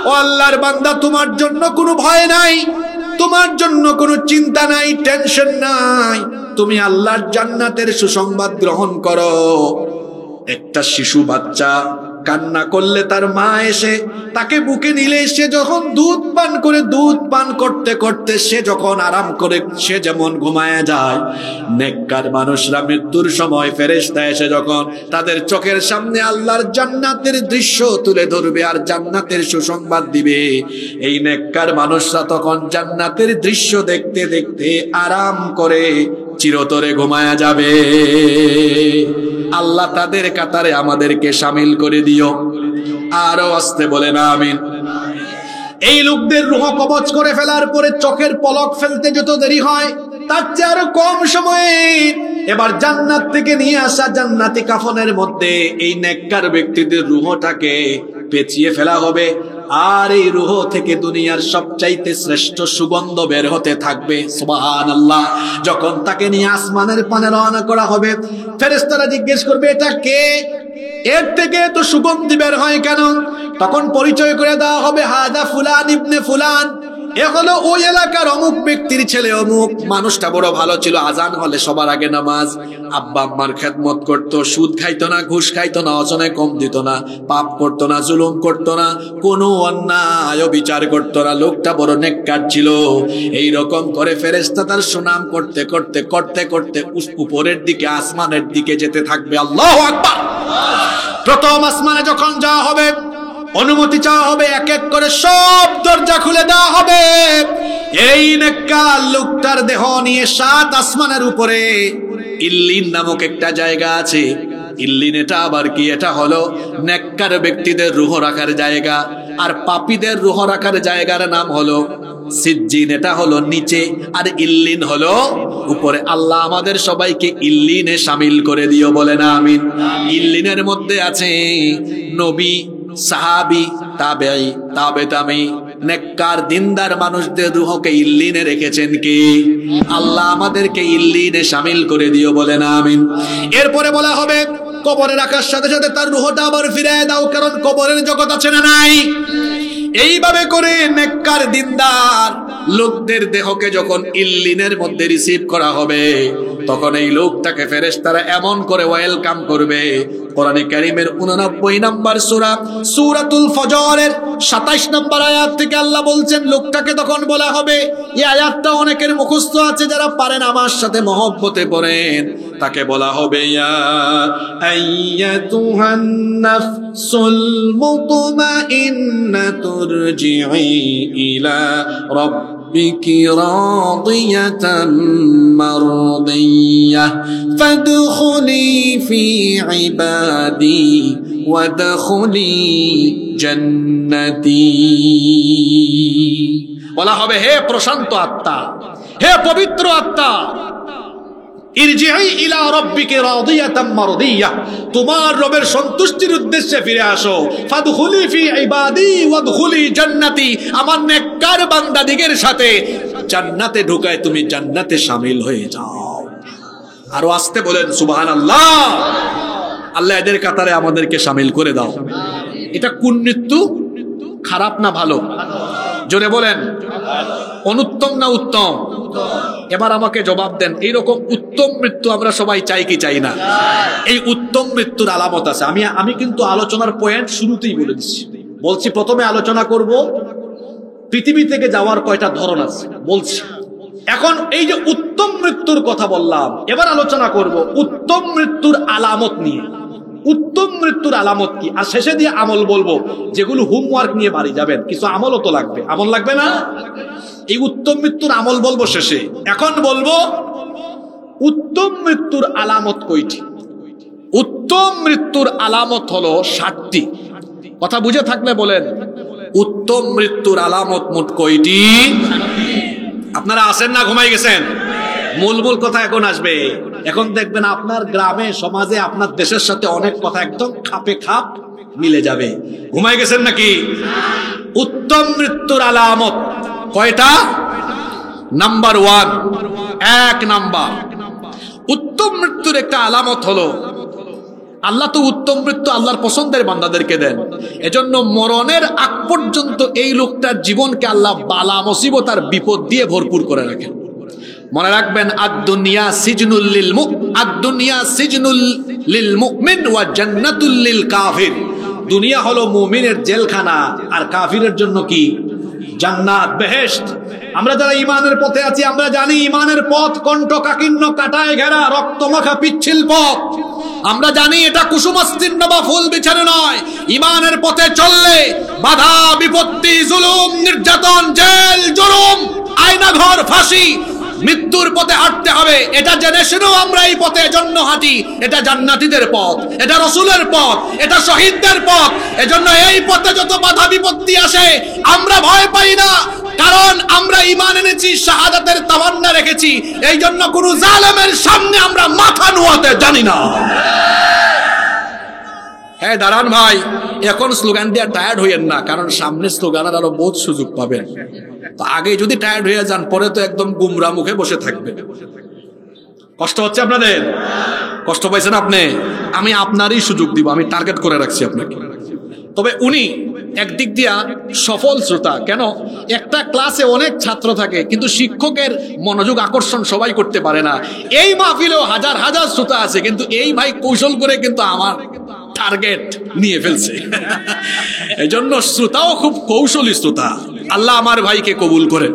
ও আল্লাহর বান্দা, তোমার জন্য কোনো ভয় নাই, তোমার জন্য কোনো চিন্তা নাই, টেনশন নাই, তুমি আল্লাহর জান্নাতের সুসংবাদ গ্রহণ করো। একটা শিশু বাচ্চা কান্না করলে তার মা এসে তাকে বুকে নিলে সে যখন দুধ পান করতে করতে সে যখন আরাম করে সে যেমন ঘুমায় যায়, নেককার মানুষরা মৃত্যুর সময় ফেরেশতা এসে যখন তাদের চোখের সামনে আল্লাহর জান্নাতের দৃশ্য তুলে ধরবে আর জান্নাতের সুসংবাদ দিবে, এই নেককার মানুষরা তখন জান্নাতের দৃশ্য দেখতে দেখতে আরাম করে চিরতরে ঘুমায়া যাবে। আল্লাহ তাদের কাতারে আমাদেরকে শামিল করে দিও। আরো আস্তে বলেন আমিন। এই লোকদের রূহ কবজ করে ফেলার পরে চোখের পলক ফেলতে যত দেরি হয় তার চেয়ে আরো কম সময়ে এবার জান্নাত থেকে নিয়ে আসা জান্নাতি কাফনের মধ্যে এই নেককার ব্যক্তিদের রূহটাকে পেঁচিয়ে ফেলা হবে, আর এই রূহ থেকে দুনিয়ার সবচাইতে শ্রেষ্ঠ সুগন্ধ বের হতে থাকবে। সুবহানাল্লাহ। যখন তাকে নিয়ে আসমানের পানে রওনা করা হবে, ফেরেশতারা জিজ্ঞেস করবে, এটা কে? এর থেকে তো সুগন্ধি বের হয় কেন? তখন পরিচয় করে দেওয়া হবে, হাদা ফুলান ইবনে ফুলান, এ হলো ওই এলাকার অমুক ব্যক্তির ছেলে অমুক। মানুষটা বড় ভালো ছিল, আজান হলে সবার আগে নামাজ, আব্বা আম্মার খেদমত করতো, সুদ খাইতো না, ঘুষ খাইতো না, অজনে কম দিত না, পাপ করতো না, জুলুম করতো না, কোনো অন্যায় বিচার করতো না, লোকটা বড় নেককার ছিল। এই রকম করে ফেরেশতা তার সুনাম করতে করতে করতে করতে উপরের দিকে আসমানের দিকে যেতে থাকবে। আল্লাহু আকবার। প্রথম আসমানে যখন যাওয়া হবে, অনুমতি চাওয়া হবে, এক এক করে সব দরজা খুলে দেওয়া হবে। এই নেককার লোকটার দেহ নিয়ে 7 আসমানের উপরে ইল্লিন নামক একটা জায়গা আছে। ইল্লিন এটা আবার কি? এটা হলো নেককার ব্যক্তিদের রূহ রাখার জায়গা, আর পাপীদের রূহ রাখার জায়গার নাম হলো সিজ্জিন, এটা হলো নিচে, আর ইল্লিন হলো উপরে। আল্লাহ আমাদের সবাইকে ইল্লিনে শামিল করে দিও, বলেন আমিন। ইল্লিনের মধ্যে আছে নবী, সাহাবী, তাবেঈ, তাবে নেককার দিনদার মানুষদের রূহকে ইল্লিনে রেখেছেন কি? আল্লাহ আমাদেরকে ইল্লিনে শামিল করে দিও, বলেন আমিন। এরপরে বলা হবে, কবরে রাখার সাথে সাথে তার রূহটা আবার ফিরিয়ে দাও, কারণ কবরের জগৎ আছে না নাই? এইভাবে করে নেককার দিনদার লোকদের দেহকে যখন ইল্লিনের মধ্যে রিসিভ করা হবে, তখন এই লোকটাকে ফেরেশতারা এমন করে ওয়েলকাম করবে। কোরআনে কারীমের 89 নম্বর সূরা সূরাতুল ফজরের 27 নম্বর আয়াত থেকে আল্লাহ বলছেন, লোকটাকে তখন বলা হবে, এই আয়াতটা অনেকের মুখস্থ আছে, যারা পারেন আমার সাথে মহব্বতে পড়েন। তাকে বলা হবে, ইয়া আইয়াতুহান নাফসুল মুতমাইন্নাতু ইরজিই ইলা রাব্বিকি রাদিয়াতাম মারদিয়াহ ফাদখুলি ফি ইবাদি ওয়াদখুলি জান্নাতি। বলা হবে, হে প্রশান্ত আত্মা, হে পবিত্র আত্মা, ইরজিই ইলা রাব্বিকি রাদিয়াতাম মারদিয়াহ, তোমার রবের সন্তুষ্টির উদ্দেশ্যে ফিরে আসো। ফাদখুলি ফি ইবাদি ওয়াদখুলি জান্নাতি, আমার নেককার বান্দাদিগের সাথে জান্নাতে ঢুকায় তুমি জান্নাতে শামিল হয়ে যাও। আরো আস্তে বলেন সুবহানাল্লাহ। আল্লাহ এদের কাতারে আমাদেরকে শামিল করে দাও। এটা কোন মৃত্যু? খারাপ না ভালো? জোরে বলেন। অনুত্তম না উত্তম? এবার আমাকে জবাব দেন, এইরকম উত্তম মৃত্যু আমরা সবাই চাই কি চাই না? এই উত্তম মৃত্যুর আলামত আছে। আমি কিন্তু আলোচনার পয়েন্ট শুরুতেই বলে দিচ্ছি। বলছি প্রথমে আলোচনা করব পৃথিবী থেকে যাওয়ার কয়টা ধরন আছে বলছি। এখন এই যে উত্তম মৃত্যুর কথা বললাম, এবার আলোচনা করব উত্তম মৃত্যুর আলামত নিয়ে। উত্তম মৃত্যুর আলামত কি? আর শেষে দিয়ে আমল বলবো, যেগুলো হোমওয়ার্ক নিয়ে বাড়ি যাবেন। কিছু আমলও তো লাগবে, আমল লাগবে না? এই উত্তম মৃত্যুর আমল বলবো শেষে। এখন বলবো উত্তম মৃত্যুর আলামত কয়টি। উত্তম মৃত্যুর আলামত হলো 7টি। কথা বুঝে থাকলে বলেন, উত্তম মৃত্যুর আলামত মোট কয়টি? আপনারা আছেন না ঘুমাই গেছেন? মূল কথা এখন আসবে। এখন দেখবেন আপনার গ্রামে সমাজে আপনার দেশের সাথে অনেক কথা একদম খাপে খাপ মিলে যাবে। ঘুমায় গেছেন নাকি? উত্তম মৃত্যুর আলামত কয়টা? নাম্বার 1, 1 নাম্বার উত্তম মৃত্যুর একটা আলামত হলো, আল্লাহ তো উত্তম মৃত্যু আল্লাহর পছন্দের বান্দাদেরকে দেন, এজন্য মরণের আগ পর্যন্ত এই লোকটার জীবনকে আল্লাহ বালা মুসিবত আর বিপদ দিয়ে ভরপুর করে রাখেন। মনে রাখবেন, আদ-দুনিয়া সিজনুল লিল মুমিন ওয়া জান্নাতুল লিল কাফির। দুনিয়া হলো মুমিনের জেলখানা আর কাফিরের জন্য কি? জান্নাত, বেহেশত। আমরা যারা ঈমানের পথে আছি আমরা জানি ঈমানের পথ কণ্টকাকীর্ণ, কাঁটায় ঘেরা, রক্তমাখা পিচ্ছিল পথ। আমরা জানি এটা কুসুমাস্তীর্ণ বা ফুল বিছানো নয়। ঈমানের পথে চললে বাধা বিপত্তি, জুলুম, নির্যাতন, জেল, জুলুম, আয়নাঘর, ফাঁসি, মৃত্যুর পথে হাঁটতে হবে। এটা জেনে শুনেও আমরা এই পথে জন্য হাঁটি। এটা জান্নাতীদের পথ, এটা রাসূলের পথ, এটা শহীদদের পথ। এজন্য এই পথে যত বাধা বিপত্তি আসে আমরা ভয় পাই না, কারণ আমরা ঈমান এনেছি, শাহাদাতের তামান্না রেখেছি। এই জন্য কোন জালেমের সামনে আমরা মাথা নোয়াতে জানি না। হ্যাঁ দাঁড়ান ভাই, এখন স্লোগান দিয়ে টায়ার্ড হইয়েন না, কারণ সামনে স্লোগানের আরো বহুত সুযোগ পাবেন। তো আগে যদি টায়ার্ড হয়ে যান পরে তো একদম গুমরা মুখে বসে থাকবে। কষ্ট হচ্ছে আপনাদের? কষ্ট পাইছেন আপনি? আমি আপনারই সুযোগ দিব, আমি টার্গেট করে রাখছি আপনাকে। তবে উনি একদিক দিয়া সফল শ্রোতা। কেন? একটা ক্লাসে অনেক ছাত্র থাকে কিন্তু শিক্ষকের মনোযোগ আকর্ষণ সবাই করতে পারে না। এই মাহফিলেও হাজার হাজার শ্রোতা আছে, কিন্তু এই ভাই কৌশল করে কিন্তু আমার টার্গেট নিয়ে ফেলছে। এজন্য শ্রোতাও খুব কৌশলী শ্রোতা। আল্লাহ আমার ভাইকে কবুল করে।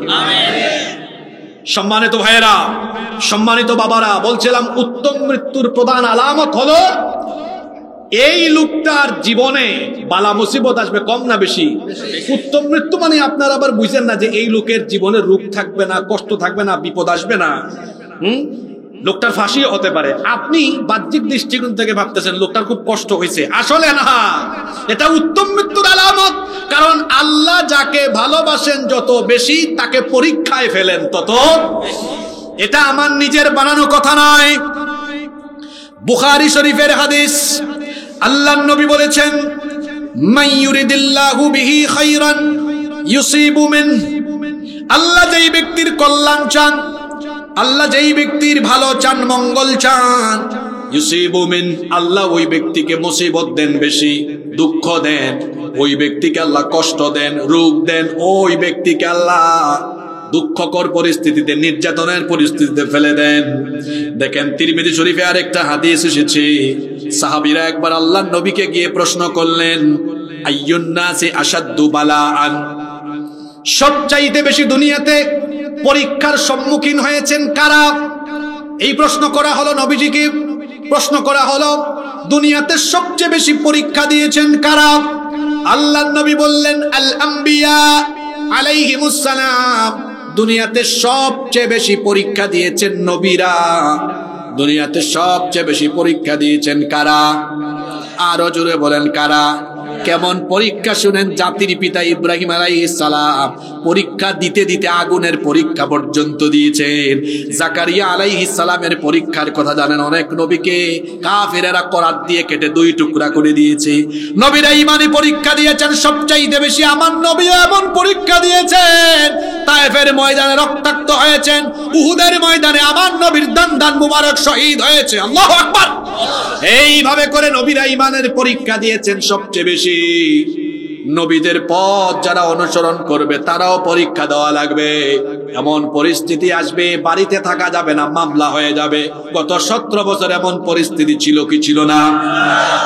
সম্মানিত ভাইয়েরা, সম্মানিত বাবারা, বলছিলাম উত্তম মৃত্যুর প্রধান আলামত হলো এই লোকটার জীবনে বালা মুসিবত আসবে, কম না বেশি? উত্তম মৃত্যু মানে আপনারা আবার বুঝেন না যে এই লোকের জীবনে রোগ থাকবে না, কষ্ট থাকবে না, বিপদ আসবে না। লোকটার ফাঁসি হতে পারে। আপনি বাহ্যিক দৃষ্টিকোণ থেকে ভাবতেছেন লোকটার খুব কষ্ট হয়েছে, আসলে না, এটা উত্তম মৃত্যুর আলামত। কারণ আল্লাহ যাকে ভালোবাসেন যত বেশি তাকে পরীক্ষায় ফেলেন তত। এটা আমার নিজের বানানো কথা নয়, বুখারী শরীফের হাদিস। আল্লাহর নবী বলেছেন, মান ইউরিদিল্লাহু বিহি খায়রান ইউসিবু মিন। আল্লাহ যেই ব্যক্তির কল্যাণ চান, আল্লাহ যেই ব্যক্তির ভালো চান, মঙ্গল চান, ইউসিবু মিন, আল্লাহ ওই ব্যক্তিকে মুসিবত দেন বেশি, দুঃখ দেন, ওই ব্যক্তিকে আল্লাহ কষ্ট দেন, রোগ দেন, ওই ব্যক্তিকে আল্লাহ দুঃখকর পরিস্থিতিতে, নির্যাতনের পরিস্থিতিতে ফেলে দেন। দেখেন তিরমিজি শরীফে আরেকটা হাদিস এসেছে, সাহাবীরা একবার আল্লাহর নবীকে গিয়ে প্রশ্ন করলেন, আইয়ুন নাসি আশাদ্দু বালাআন, সবচাইতে বেশি দুনিয়াতে পরীক্ষার সম্মুখীন হয়েছেন কারা? এই প্রশ্ন করা হলো নবীজিকে। প্রশ্ন করা হলো দুনিয়াতে সবচেয়ে বেশি পরীক্ষা দিয়েছেন কারা? আল্লাহর নবী বললেন, আল আম্বিয়া আলাইহিমুস সালাম। দুনিয়াতে সবচেয়ে বেশি পরীক্ষা দিয়েছেন নবীরা। দুনিয়াতে সবচেয়ে বেশি পরীক্ষা দিয়েছেন কারা? আরো জোরে বলেন কারা? কেমন পরীক্ষা শুনেন। জাতির পিতা ইব্রাহিম আলাইহিস সালাম পরীক্ষা দিতে দিতে আগুনের পরীক্ষা পর্যন্ত দিয়েছেন। জাকারিয়া আলাইহিস সালামের পরীক্ষার কথা জানেন, অনেক নবীকে কাফেরেরা করাত দিয়ে কেটে 2 টুকরা করে দিয়েছে। নবীরা ঈমানি পরীক্ষা দিয়েছেন সবচাইতে বেশি। আমার নবীও এমন পরীক্ষা দিয়েছেন, তায়েফের ময়দানে রক্তাক্ত হয়েছেন, উহুদের ময়দানে আমার নবীর দান মুবারক শহীদ হয়েছে। আল্লাহু আকবার। এইভাবে করে নবীরা ঈমানের পরীক্ষা দিয়েছেন সবচেয়ে বেশি। নবীদের পথ যারা অনুসরণ করবে তারাও পরীক্ষা দেওয়া লাগবে। এমন পরিস্থিতি আসবে বাড়িতে থাকা যাবে না, মামলা হয়ে যাবে। গত 17 বছর এমন পরিস্থিতি ছিল কি ছিল না?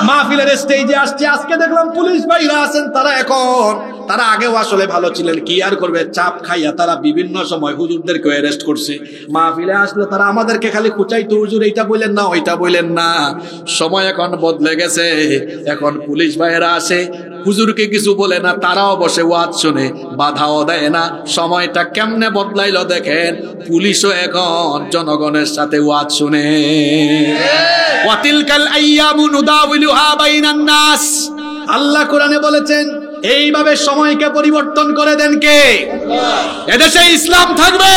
মাহফিলের স্টেজে আসছে, আজকে দেখলাম পুলিশ ভাইরা আছেন, তারা আগেও আসলে ভালো ছিলেন, কি আর করবে, চাপ খাইয়া তারা বিভিন্ন সময় হুজুরদেরকে অ্যারেস্ট করছে। মাহফিলে আসলে তারা আমাদেরকে খালি খুঁচাইতো, হুজুর এইটা বললেন না, ওইটা বললেন না। সময় এখন বদলে গেছে, এখন পুলিশ ভাইরা আসে, হুজুরকে কিছু বলে না, তারাও বসে ওয়াজ শুনে, বাধাও দেয় না। সময়টা কেমনে বদলাইলো দেখেন, পুলিশও এখন জনগণের সাথে ওয়াজ শুনে। ওয়াতিলকাল আইয়ামু নুদাউলুহা বাইনান নাস। আল্লাহ কোরআনে বলেছেন, এইভাবে সময়কে পরিবর্তন করে দেন কে? এদেশে ইসলাম থাকবে,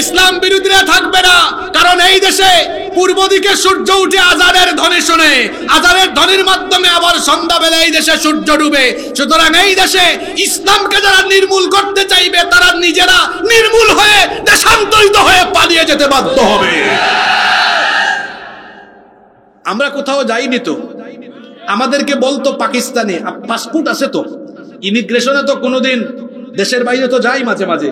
ইসলাম বিরোধীরা থাকবে না। কারণ এই দেশে পূর্ব দিকে সূর্য উঠে আজানের ধ্বনি শুনে, আজানের ধ্বনির মাধ্যমে আবার সন্ধ্যাবেলা এই দেশে সূর্য ডুবে। সুতরাং এই দেশে ইসলামকে যারা নির্মূল করতে চাইবে তারা নিজেরা নির্মূল হয়ে দেশান্তরিত হয়ে পালিয়ে যেতে বাধ্য হবে। আমরা কোথাও যাইনি তো, আমাদেরকে বলতো পাকিস্তানে পাসপোর্ট আছে তো, ইমিগ্রেশনে তো কোনোদিন, দেশের বাইরে তো যাই মাঝে মাঝে,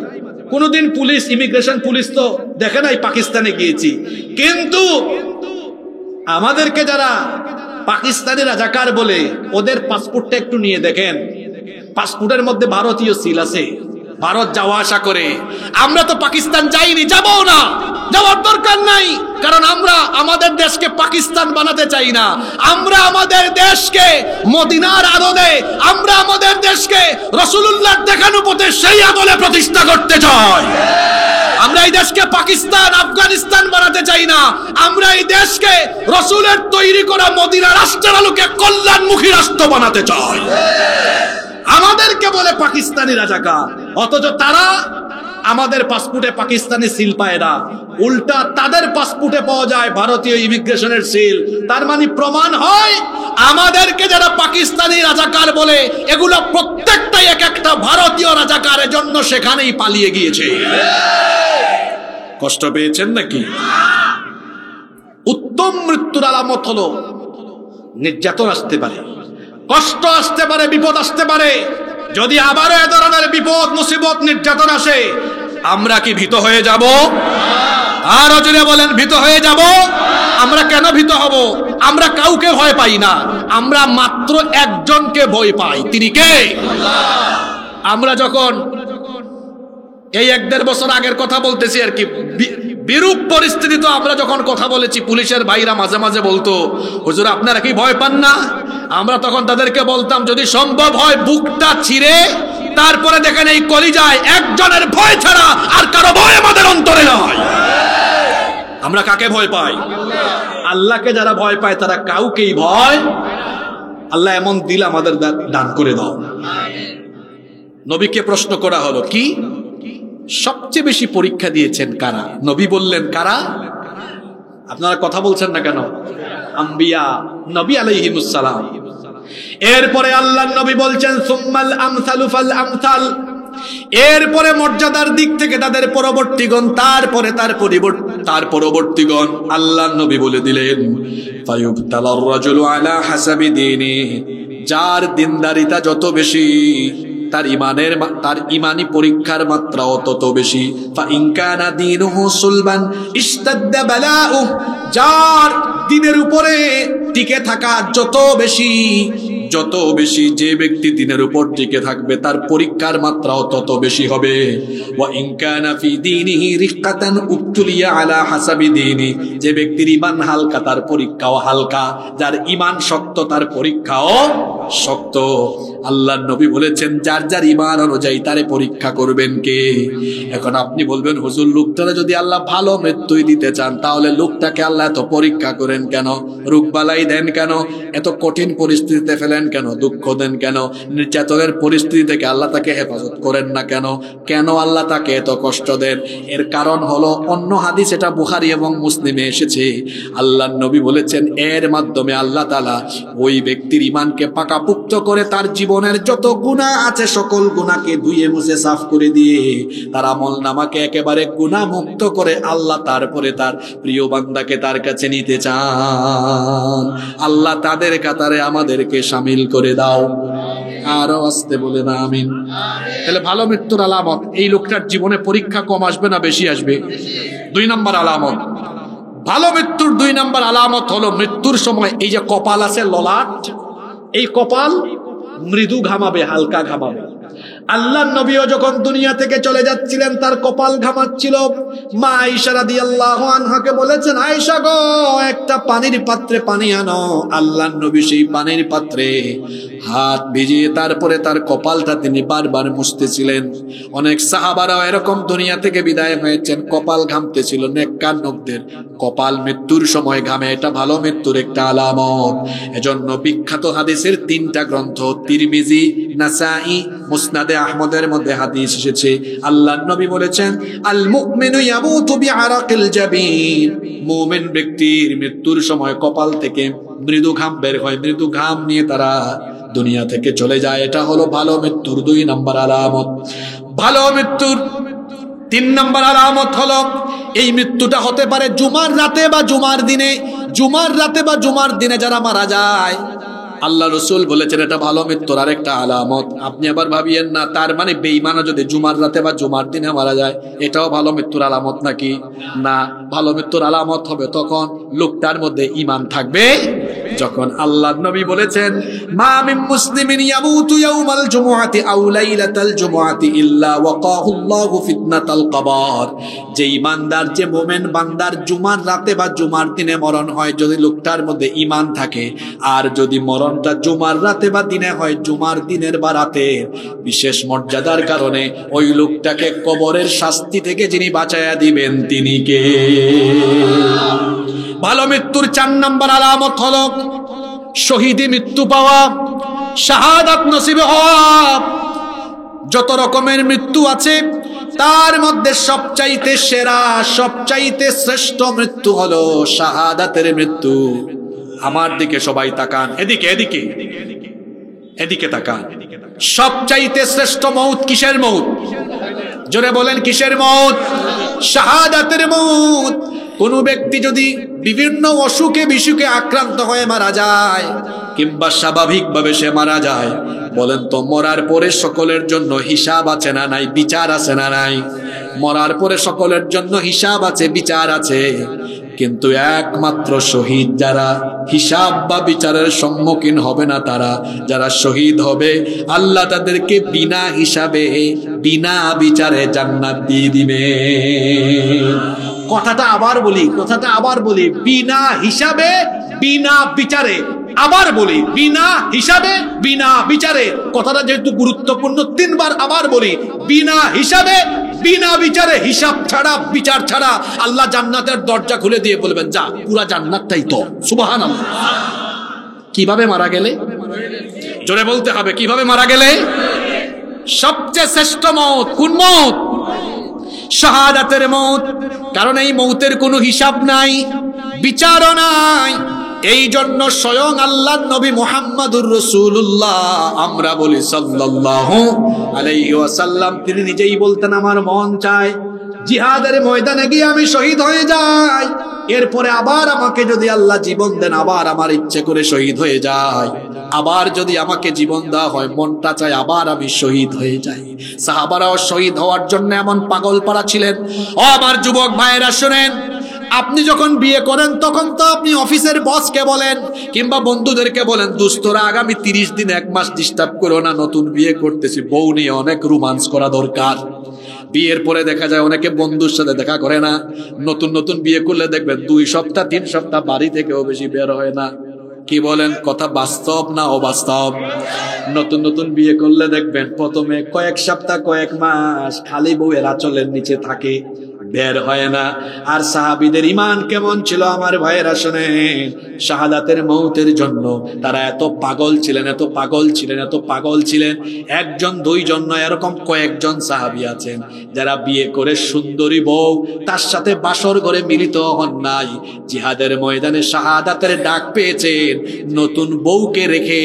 কোনোদিন পুলিশ, ইমিগ্রেশন পুলিশ তো দেখে নাই পাকিস্তানে গিয়েছি। কিন্তু আমাদেরকে যারা পাকিস্তানি রাজাকার বলে, ওদের পাসপোর্টটা একটু নিয়ে দেখেন, পাসপোর্টের মধ্যে ভারতীয় সিল আছে, ভারত যাওয়া আসা করে। আমরা তো পাকিস্তান যাইনি, যাবো না, যাওয়ার দরকার নাই। কারণ আমরা আমাদের দেশকে পাকিস্তান বানাতে চাই না, আমরা আমাদের দেশকে মদিনার আদলে, আমরা আমাদের দেশকে রাসূলুল্লাহর দেখানো পথে সেই আদলে প্রতিষ্ঠা করতে চাই। আমরা এই দেশকে পাকিস্তান, আফগানিস্তান বানাতে চাই না, আমরা এই দেশকে রাসূলের তৈরি করা মদিনা রাষ্ট্রের আলোকে কল্যাণমুখী রাষ্ট্র বানাতে চাই। আমাদেরকে বলে পাকিস্তানি রাজাকার, অথচ তারা আমাদের পাসপোর্টে পাকিস্তানি সিল পায় না, উল্টা তাদের পাসপোর্টে পাওয়া যায় ভারতীয় ইমিগ্রেশনের সিল। তার মানে প্রমাণ হয় আমাদেরকে যারা পাকিস্তানি রাজাকার বলে, এগুলো প্রত্যেকটাই এক একটা ভারতীয় রাজাকারের জন্য সেখানেই পালিয়ে গিয়েছে। কষ্ট পেয়েছেন নাকি? উত্তম মৃত্যুর আলামত হলো নির্যাতন আসতে পারে, কষ্ট আসতে পারে, বিপদ আসতে পারে। যদি আবারও এ ধরনের বিপদ, মুসিবত, নির্যাতন আসে, আমরা কি ভীত হয়ে যাব? আরো জোরে বলেন, ভীত হয়ে যাব? আমরা কেন ভীত হব? আমরা কাউকে ভয় পাই না, আমরা মাত্র একজনকে ভয় পাই। তিনি কে? আমরা যখন এই 1-1.5 বছর আগের কথা বলতেছি আর কি, বিরূপ পরিস্থিতি তো আমরা যখন কথা বলেছি, পুলিশের ভাইরা মাঝে মাঝে বলতো, হুজুর আপনারা কি ভয় পান না? আমরা তখন তাদেরকে বলতাম, যদি সম্ভব হয় বুকটা ছিঁড়ে তারপরে দেখেন এই কলিজায় একজনের ভয় ছাড়া আর কারো ভয় আমাদের অন্তরে নয়। আমরা কাকে ভয় পাই? আল্লাহকে যারা ভয় পায় তারা কাউকেই ভয়। আল্লাহ এমন দিল আমাদের দান করে দাও। নবীকে প্রশ্ন করা হলো, কি সবচেয়ে বেশি পরীক্ষা দিয়েছেন কারা? নবী বললেন, কারা? আপনারা কথা বলছেন না কেন? আম্বিয়া, নবী আলাইহিমুস সালাম। এরপরে আল্লাহর নবী বলছেন, সুম্মাল আমসালু ফাল আমসাল, এরপরে মর্যাদার দিক থেকে তাদের পরবর্তীগণ, তারপরে তার পরবর্তীগণ। আল্লাহর নবী বলে দিলেন, ফায়ুবতালার রাজুলু আলা হাসাবি দীনি, যার দিনদারিতা যত বেশি তার ইমানি পরীক্ষার মাত্রাও তত বেশি। ফা ইন কানা দীনুহু সুলবান ইশতাদ্দা বালাউ, যার দিনের উপরে টিকে থাকা যত বেশি, যে ব্যক্তি দিনের উপর টিকে থাকবে তার পরীক্ষার মাত্রাও তত বেশি হবে। ওয়া ইন কানা ফি দীনিহি রিক্কাতান উবতুলিয়া আলা হাসাবি দীনি, যে ব্যক্তির ঈমান হালকা তার পরীক্ষাও হালকা, যার ঈমান শক্ত তার পরীক্ষাও শক্ত। আল্লাহর নবী বলেছেন, যার যার ঈমান অনুযায়ী তারে পরীক্ষা করবেন কে? এখন আপনি বলবেন, হুজুর লোকটারে যদি আল্লাহ ভালো মৃত্যুই দিতে চান, তাহলে লোকটাকে আল্লাহ এত পরীক্ষা করেন কেন? রোগবালাই দেন কেন? এত কঠিন পরিস্থিতিতে ফেলেন কেন? দুঃখ দেন কেন? নির্যাতনের পরিস্থিতি থেকে আল্লাহ তাকে হেফাজত করেন না কেন? কেন আল্লাহ তাকে এত কষ্ট দেন? এর কারণ হলো অন্য হাদিস, এটা বুখারী এবং মুসলিমে এসেছে। আল্লাহর নবী বলেছেন, এর মাধ্যমে আল্লাহ তাআলা ওই ব্যক্তির ঈমানকে পাকাপুক্ত করে তার জীবনের যত গুনাহ আছে সকল গুনাহকে ধুয়ে মুছে সাফ করে দিয়ে তার আমলনামাকে একেবারে গুনাহ মুক্ত করে আল্লাহ তারপরে তার প্রিয় বান্দাকে তার কাছে নিতে চান। আল্লাহ তাদের কাতারে আমাদেরকে শামিল করে দাও। আরো আসতে বলে না আমিন। তাহলে ভালো মৃত্যুর আলামত, এই লোকটার জীবনে পরীক্ষা কম আসবে না বেশি আসবে? 2 নম্বর আলামত, ভালো মৃত্যুর 2 নম্বর আলামত হলো মৃত্যুর সময় এই যে কপাল আছে, ললাট, এই কপাল মৃদু ঘামাবে, হালকা ঘামাবে। আল্লাহর নবীও যখন দুনিয়া থেকে চলে যাচ্ছিলেন তার কপাল ঘামাচ্ছিল। মা আয়েশা রাদিয়াল্লাহু আনহাকে বলেছেন, আয়েশা গো, একটা পানির পাত্রে পানি আনো। আল্লাহর নবী সেই পানির পাত্রে হাত ভিজিয়ে তারপরে তার কপালটা তিনি বারবার মুছতেছিলেন। অনেক সাহাবারাও এরকম দুনিয়া থেকে বিদায় হয়েছেন, কপাল ঘামতেছিল। নেককার লোকদের কপাল মৃত্যুর সময় ঘামে, এটা ভালো মৃত্যুর একটা আলামত। এজন্য বিখ্যাত হাদিসের 3টা গ্রন্থ তিরমিজি, নাসাই, মুসনাদে আহমদের মধ্যে হাদিস এসেছে। আল্লাহর নবী বলেছেন, আল মুমিনু ইয়ামুতু বিআরাকিল জাবিন, মুমিন ব্যক্তির মৃত্যুর সময় কপাল থেকে মৃদু ঘাম বের হয়, মৃদু ঘাম নিয়ে তারা দুনিয়া থেকে চলে যায়। এটা হলো ভালো মৃত্যুর 2 নম্বর আলামত। ভালো মৃত্যুর 3 নম্বর আলামত হলো এই মৃত্যুটা হতে পারে জুমার রাতে বা জুমার দিনে। জুমার রাতে বা জুমার দিনে যারা মারা যায়, আল্লাহ রসুল বলেছেন এটা ভালো মৃত্যুর আরেকটা আলামত। আপনি আবার ভাবিয়েন না তার মানে বেঈমানও যদি জুমার রাতে বা জুমার দিনে মারা যায় এটাও ভালো মৃত্যুর আলামত নাকি? না, ভালো মৃত্যুর আলামত হবে তখন লোকটার মধ্যে ঈমান থাকবে যখন আল্লাহর নবী বলেছেন, মা মিন মুসলিমিন ইয়ামুতু ইয়াউমাল জুমুআতি আও লাইলাতাল জুমুআতি ইল্লা ওয়াকাহুল্লাহু ফিতনাতাল কবর। যে ঈমানদার, যে মুমিন বান্দার জুমার রাতে বা জুমার দিনে মরণ হয়, যদি লোকটার মধ্যে ঈমান থাকে, আর যদি মরণটা জুমার রাতে বা দিনে হয়, জুমার দিনের বা রাতের বিশেষ মর্যাদার কারণে ওই লোকটাকে কবরের শাস্তি থেকে যিনি বাঁচায়া দিবেন তিনি কে? ভালো মৃত্যুর 4 নম্বর আলামত হলো শহীদি মৃত্যু পাওয়া, শাহাদাত নসিব হওয়া। যত রকমের মৃত্যু আছে তার মধ্যে সবচাইতে সেরা, সবচাইতে শ্রেষ্ঠ মৃত্যু হলো শাহাদাতের মৃত্যু। আমার দিকে সবাই তাকান, এদিকে এদিকে এদিকে তাকান। সবচাইতে শ্রেষ্ঠ মউত কিসের মউত? জোরে বলেন, কিসের মউত? শাহাদাতের মউত। কোন ব্যক্তি যদি বিভিন্ন অসুখে বিসুখে আক্রান্ত হয়ে মারা যায় কিংবা স্বাভাবিকভাবে সে মারা যায়, বলেন তো মরার পরে সকলের জন্য হিসাব আছে না নাই? বিচার আছে না নাই? মরার পরে সকলের জন্য হিসাব আছে, বিচার আছে। কিন্তু একমাত্র শহীদ যারা হিসাব বা বিচারের সম্মুখীন হবে না, তারা যারা শহীদ হবে, আল্লাহ তাদেরকে বিনা হিসাবে বিনা বিচারে জান্নাত দিয়ে দিবে। কথাটা আবার বলি, বিনা হিসাবে বিনা বিচারে। আবার বলি, বিনা হিসাবে বিনা বিচারে। কথাটা যেহেতু গুরুত্বপূর্ণ 3 বার আবার বলি, বিনা হিসাবে বিনা বিচারে। হিসাব ছাড়া, বিচার ছাড়া আল্লাহ জান্নাতের দরজা খুলে দিয়ে বলবেন, যা, পুরা জান্নাতটাই তো। সুবহানাল্লাহ। কিভাবে মারা গেলে? জোরে বলতে হবে, কিভাবে মারা গেলে? সবচেয়ে শ্রেষ্ঠ মওত কোন মওত? শাহাদাতের মওত। কারণ এই মওতের কোনো হিসাব নাই, বিচারও নাই। এই জন্য স্বয়ং আল্লাহর নবী মুহাম্মদুর রাসূলুল্লাহ, আমরা বলি সাল্লাল্লাহু আলাইহি ওয়াসাল্লাম, তিনি নিজেই বলতেন, আমার মন চায় জিহাদের ময়দানে গিয়ে আমি শহীদ হয়ে যাই, এরপরে আবার আমাকে যদি আল্লাহ জীবন দেন, আবার আমার ইচ্ছে করে শহীদ হয়ে যাই। আবার যদি আমাকে জীবন দেওয়া হয়, মনটা চায় আবার আমি শহীদ হয়ে যাই। সাহাবারাও শহীদ হওয়ার জন্য এমন পাগল পাড়া ছিলেন। ও আমার যুবক ভাইয়েরা শুনেন, আপনি যখন বিয়ে করেন তখন তো আপনি অফিসের বসকে বলেন কিংবা বন্ধুদেরকে বলেন, দোস্তরা আগামী 30 দিন 1 মাস ডিস্টার্ব করো না, নতুন বিয়ে করতেছি, বউ নিয়ে অনেক রোমান্স করা দরকার। বিয়ের পরে দেখা যায় অনেকে বন্ধুর সাথে দেখা করে না। নতুন নতুন বিয়ে করলে দেখবেন 2 সপ্তাহ 3 সপ্তাহ বাড়ি থেকেও বেশি বের হয় না। কি বলেন, কথা বাস্তব না অবাস্তব? নতুন নতুন বিয়ে করলে দেখবেন প্রথমে কয়েক সপ্তাহ কয়েক মাস খালি বউয়ের আঁচলের নিচে থাকে, বের হয় না। আর সাহাবীদের ঈমান কেমন ছিল আমার ভাইয়েরা শুনেন, শাহাদাতের মওতের জন্য তারা এত পাগল ছিলেন, এত পাগল ছিলেন, এত পাগল ছিলেন। 1 জন 2 জন নয়, এরকম কয়েকজন সাহাবী আছেন যারা বিয়ে করে সুন্দরী বউ, তার সাথে বাসর ঘরে মিলিত হন নাই, জিহাদের ময়দানে শাহাদাতের ডাক পেয়েছেন, নতুন বউকে রেখে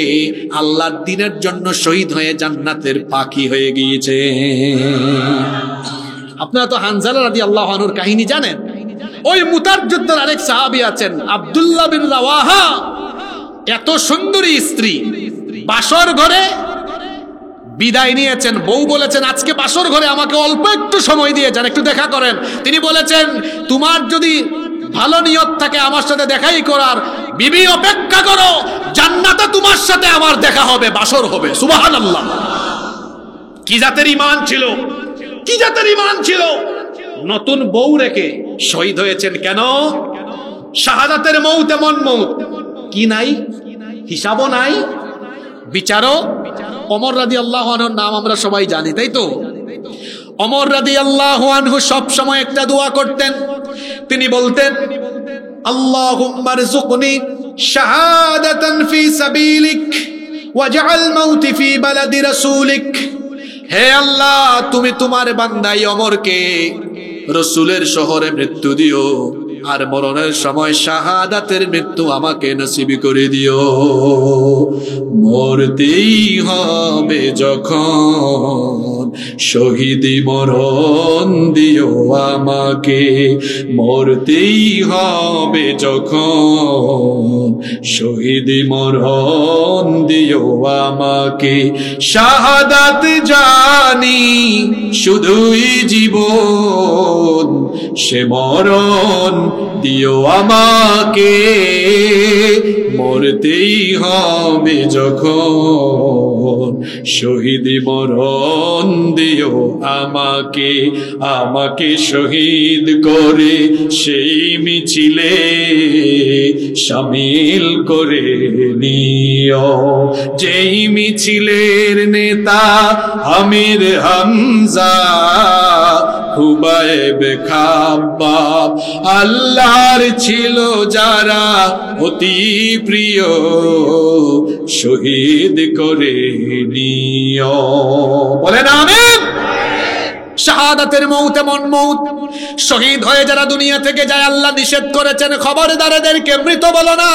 আল্লাহর দ্বীনের জন্য শহীদ হয়ে জান্নাতের পাখি হয়ে গিয়েছে। আপনারা তো হানজালা রাদিয়াল্লাহু আনহুর কাহিনী জানেন। ওই মুতার যুদ্ধের আরেক সাহাবী আছেন আব্দুল্লাহ বিন রাওয়াহা, এত সুন্দরী স্ত্রী, বাসর ঘরে বিদায় নিয়েছেন। বউ বলেছেন, আজকে বাসর ঘরে আমাকে অল্প একটু সময় দিয়ে যান, একটু দেখা করেন। তিনি বলেছেন, তোমার যদি ভালো নিয়ত থাকে আমার সাথে দেখাই করার, বিবি অপেক্ষা করো, জান্নাতে তোমার সাথে আমার দেখা হবে, বাসর হবে। সুবহানাল্লাহ। কি জাতের ঈমান ছিল, কি জাতের ঈমান ছিল। নতুন বউ রেখে শহীদ হয়েছেন কেন? শাহাদাতের মৌত এমন মৌত কি নাই, হিসাবও নাই, বিচারও। ওমর রাদিয়াল্লাহু আনহুর নাম আমরা সবাই জানি, তাই তো? ওমর রাদিয়াল্লাহু আনহু সব সময় একটা দোয়া করতেন, তিনি বলতেন আল্লাহুম্মা রযুকনি শাহাদাতান ফি সাবিলিক ওয়াজআল মাউতি ফি বালাদি রাসূলিক। হে আল্লাহ, তুমি তোমার বান্দাই ওমরকে রাসূলের শহরে মৃত্যু দিও, আর মরণের সময় শাহাদাতের মৃত্যু আমাকে নসিব করে দিও। মরতেই হবে যখন শহীদি মরণ দিও আমাকে, মরতেই হবে যখন শহীদি মরণ দিও আমাকে। শাহাদাত জানি শুধুই জীবন, সে মরণ দিও আমাকে, মরতেই হবে যখন শহীদি মরণ দিও আমাকে। আমাকে শহীদ করে সেই মিছিলে শামিল করে নিও, যেই মিছিলের নেতা আমির হামজা হুবাইব খাব্বাব আল্লাহর ছিল যারা অতি প্রিয়, শহীদ করে নিও। বলেন আমিন। শাহাদাতের মৌত এমন মৌত, শহীদ হয়ে যারা দুনিয়া থেকে যায় আল্লাহ নিষেধ করেছেন খবরদার এদেরকে মৃত বলো না।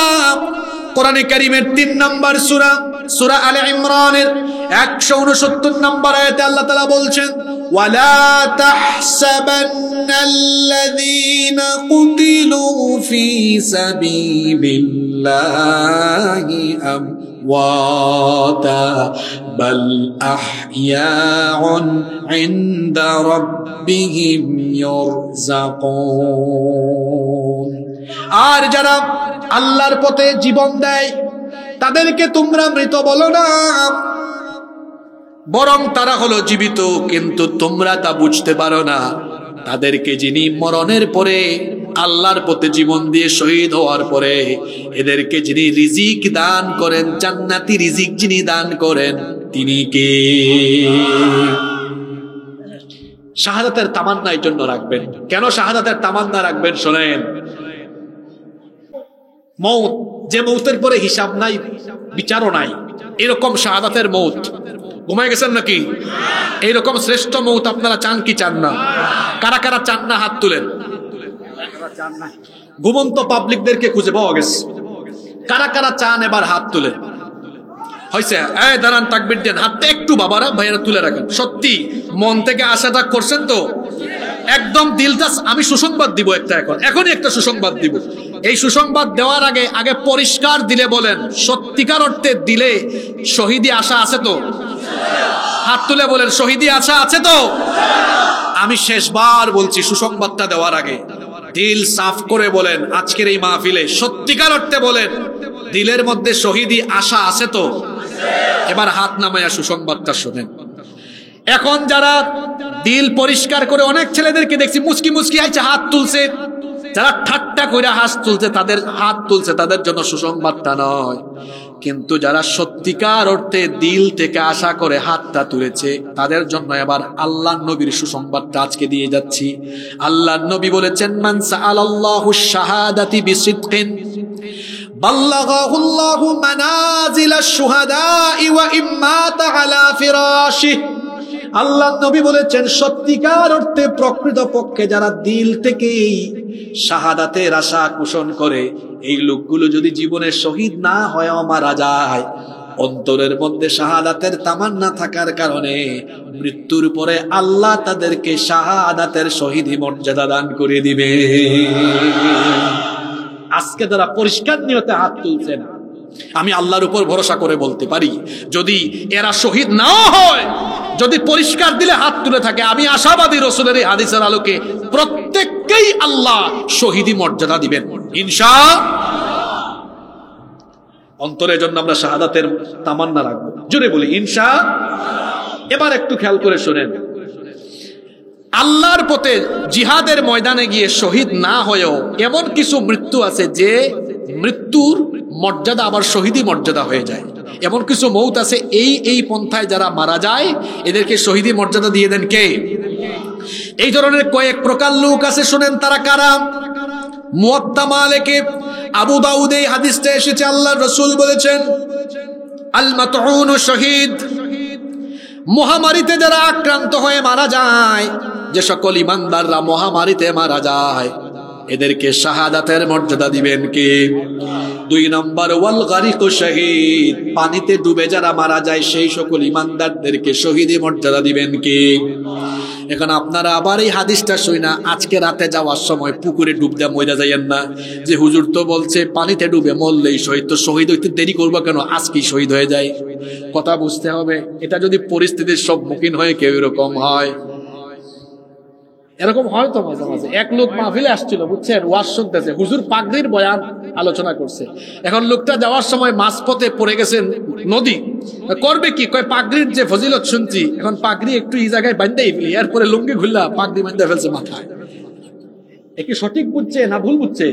কোরআনে কারীমের 3 নম্বর সূরা, সূরা আলে ইমরানের 169 নম্বর আয়াতে আল্লাহ তাআলা বলছেন ওয়ালা তাহসাবান্নাল্লাযীনা কুতিলু ফি সাবিলিল্লাহি আমওয়াতা বাল আহইয়াউন ইনদা রাব্বিহিম ইরযাকুন। আর যারা আল্লাহর পথে জীবন দেয় তাদেরকে তোমরা মৃত বলো না, বরং তারা হলো জীবিত, কিন্তু তোমরা তা বুঝতে পারো না। তাদেরকে যিনি মরণের পরে আল্লাহর পথে জীবন দিয়ে শহীদ হওয়ার পরে এদেরকে যিনি রিজিক দান করেন, জান্নাতি রিজিক যিনি দান করেন, তিনি কে? শাহাদাতের তামান্না এই জন্য রাখবেন। কেন শাহাদাতের তামান্না রাখবেন শোনেন। মৌত, যে মৌতের পরে হিসাব নাই, বিচারও নাই, এরকম শাহাদাতের মৌত। ঘুমায় গেছেন নাকি? এইরকম শ্রেষ্ঠ মৌত আপনারা চান কি চান না? কারা কারা চান না হাত তুলেন। ঘুমন্ত পাবলিকদেরকে খুঁজে পাওয়া গেছে। কারা কারা চান এবার হাত তুলেন। হয়েছে, এই দাঁড়ান, তাকবীর দেন, হাতটা একটু বাবারা ভাইয়েরা তুলে রাখেন। সত্যি মন থেকে আশাটা করছেন তো? একদম দিলটা। আমি সুসংবাদ দিব একটা, এখনই একটা সুসংবাদ দিব। এই সুসংবাদ দেওয়ার আগে পরিষ্কার দিলে বলেন, সত্যিকার অর্থে দিলে শহীদি আশা আছে তো? হাত তুলে বলেন, শহীদি আশা আছে তো? আমি শেষবার বলছি, সুসংবাদটা দেওয়ার আগে দিল সাফ করে বলেন, আজকের এই মাহফিলে সত্যিকার অর্থে বলেন, দিলের মধ্যে শহীদি আশা আছে তো? এবার হাত নামায়া সুসংবাদটা শোনেন। এখন যারা দিল পরিষ্কার করে, অনেক ছেলেদেরকে দেখছি মুচকি মুচকি আইছে হাত তুলছে, যারা ঠাট্টা করে হাত তুলছে তাদের হাত তুলছে, তাদের জন্য সুসংবাদটা নয়। কিন্তু যারা সত্যিকার অর্থে দিল থেকে আশা করে হাতটা তুলেছে তাদের জন্য এবার আল্লাহর নবীর সুসংবাদটা আজকে দিয়ে যাচ্ছি। আল্লাহর নবী বলেছেন, মান সাআলাল্লাহু শাহাদাতি বিসিদকিন বাল্লাগাহুল্লাহু মানাজিলাশ শুহাদাই ওয়া ইম্মাতা আলা ফিরাশিহি। আল্লাহর নবী বলেছেন, সত্যিকার অর্থে প্রকৃত পক্ষে যারা দিল থেকেই শাহাদাতের আশা পোষণ করে, এই লোকগুলো যদি জীবনে শহীদ না হয় মারা যায়, অন্তরের মধ্যে শাহাদাতের তামান্না থাকার কারণে মৃত্যুর পরে আল্লাহ তাদেরকে শাহাদাতের শহীদি মর্যাদা দান করে দিবে। আজকে যারা পরিষ্কার নিয়তে হাত তুলছেন, আমি আল্লাহর উপর ভরসা করে বলতে পারি, যদি এরা শহীদ নাও হয়, যদি পরিষ্কার দিলে হাত তুলে থাকে, আমি আশাবাদী রাসূলের এই হাদিসের আলোকে প্রত্যেককেই আল্লাহ শহীদি মর্যাদা দিবেন ইনশাআল্লাহ। অন্তরের জন্য আমরা শাহাদাতের তামান্না রাখবো, জোরে বলি ইনশাআল্লাহ। এবার একটু খেয়াল করে শোনেন, আল্লাহর পথে জিহাদের ময়দানে গিয়ে শহীদ না হয়েও এমন কিছু মৃত্যু আছে যে মৃত্যুর মর্যাদা আবার শহীদি মর্যাদা হয়ে যায়। এমন কিছু মৌত আছে এই পন্থায় যারা মারা যায় এদেরকে শহীদি মর্যাদা দিয়ে দেন কে? এই ধরনের কয়েক প্রকার লোক আছে, শুনেন তারা কারা। মুয়াত্তা মালিকে আবু দাউদে এই হাদিসটা এসেছে, আল্লাহর রাসূল বলেছেন আল মাতউন শহীদ, মহামারীতে যারা আক্রান্ত হয়ে মারা যায়, যে সকল ইমানদাররা মহামারীতে মারা যায় এদেরকে শাহাদাতের মর্যাদা দিবেন কে? 2 নম্বর ওয়াল গারিকু শহীদ, পানিতে ডুবে যারা মারা যায় সেই সকল ইমানদারদেরকে শহীদি মর্যাদা দিবেন কে? এখন আপনারা আবার এই হাদিসটা শুনা আজকে রাতে যাওয়ার সময় পুকুরে ডুব দিয়ে মরে যাইয়েন না, যে হুজুর তো বলছে পানিতে ডুবে মরলেই শহীদ, তো শহীদ হইতে দেরি করবো কেন, আজকেই শহীদ হয়ে যায়। কথা বুঝতে হবে, এটা যদি পরিস্থিতির সম্মুখীন হয়ে কেউ এরকম হয়, এরকম হয় তো মাঝে মাঝে। এক লোক মাহফিলে আসছিল, বুঝছেন, ওয়াজ শুনতেছে, হুজুর পাগড়ির বয়ান আলোচনা করছে। এখন লোকটা যাওয়ার সময় মাঝপথে পড়ে গেছেন নদী, করবে কি, কয় পাগড়ির যে ফজিলত শুনছি, এখন পাগড়ি একটু এই জায়গায় বাঁধতেই ফেলি, এরপরে লুঙ্গি খুললা পাগড়ি বাঁধতে ফেলছে মাথায়। একই সঠিক বুঝছে না ভুল বুঝছে?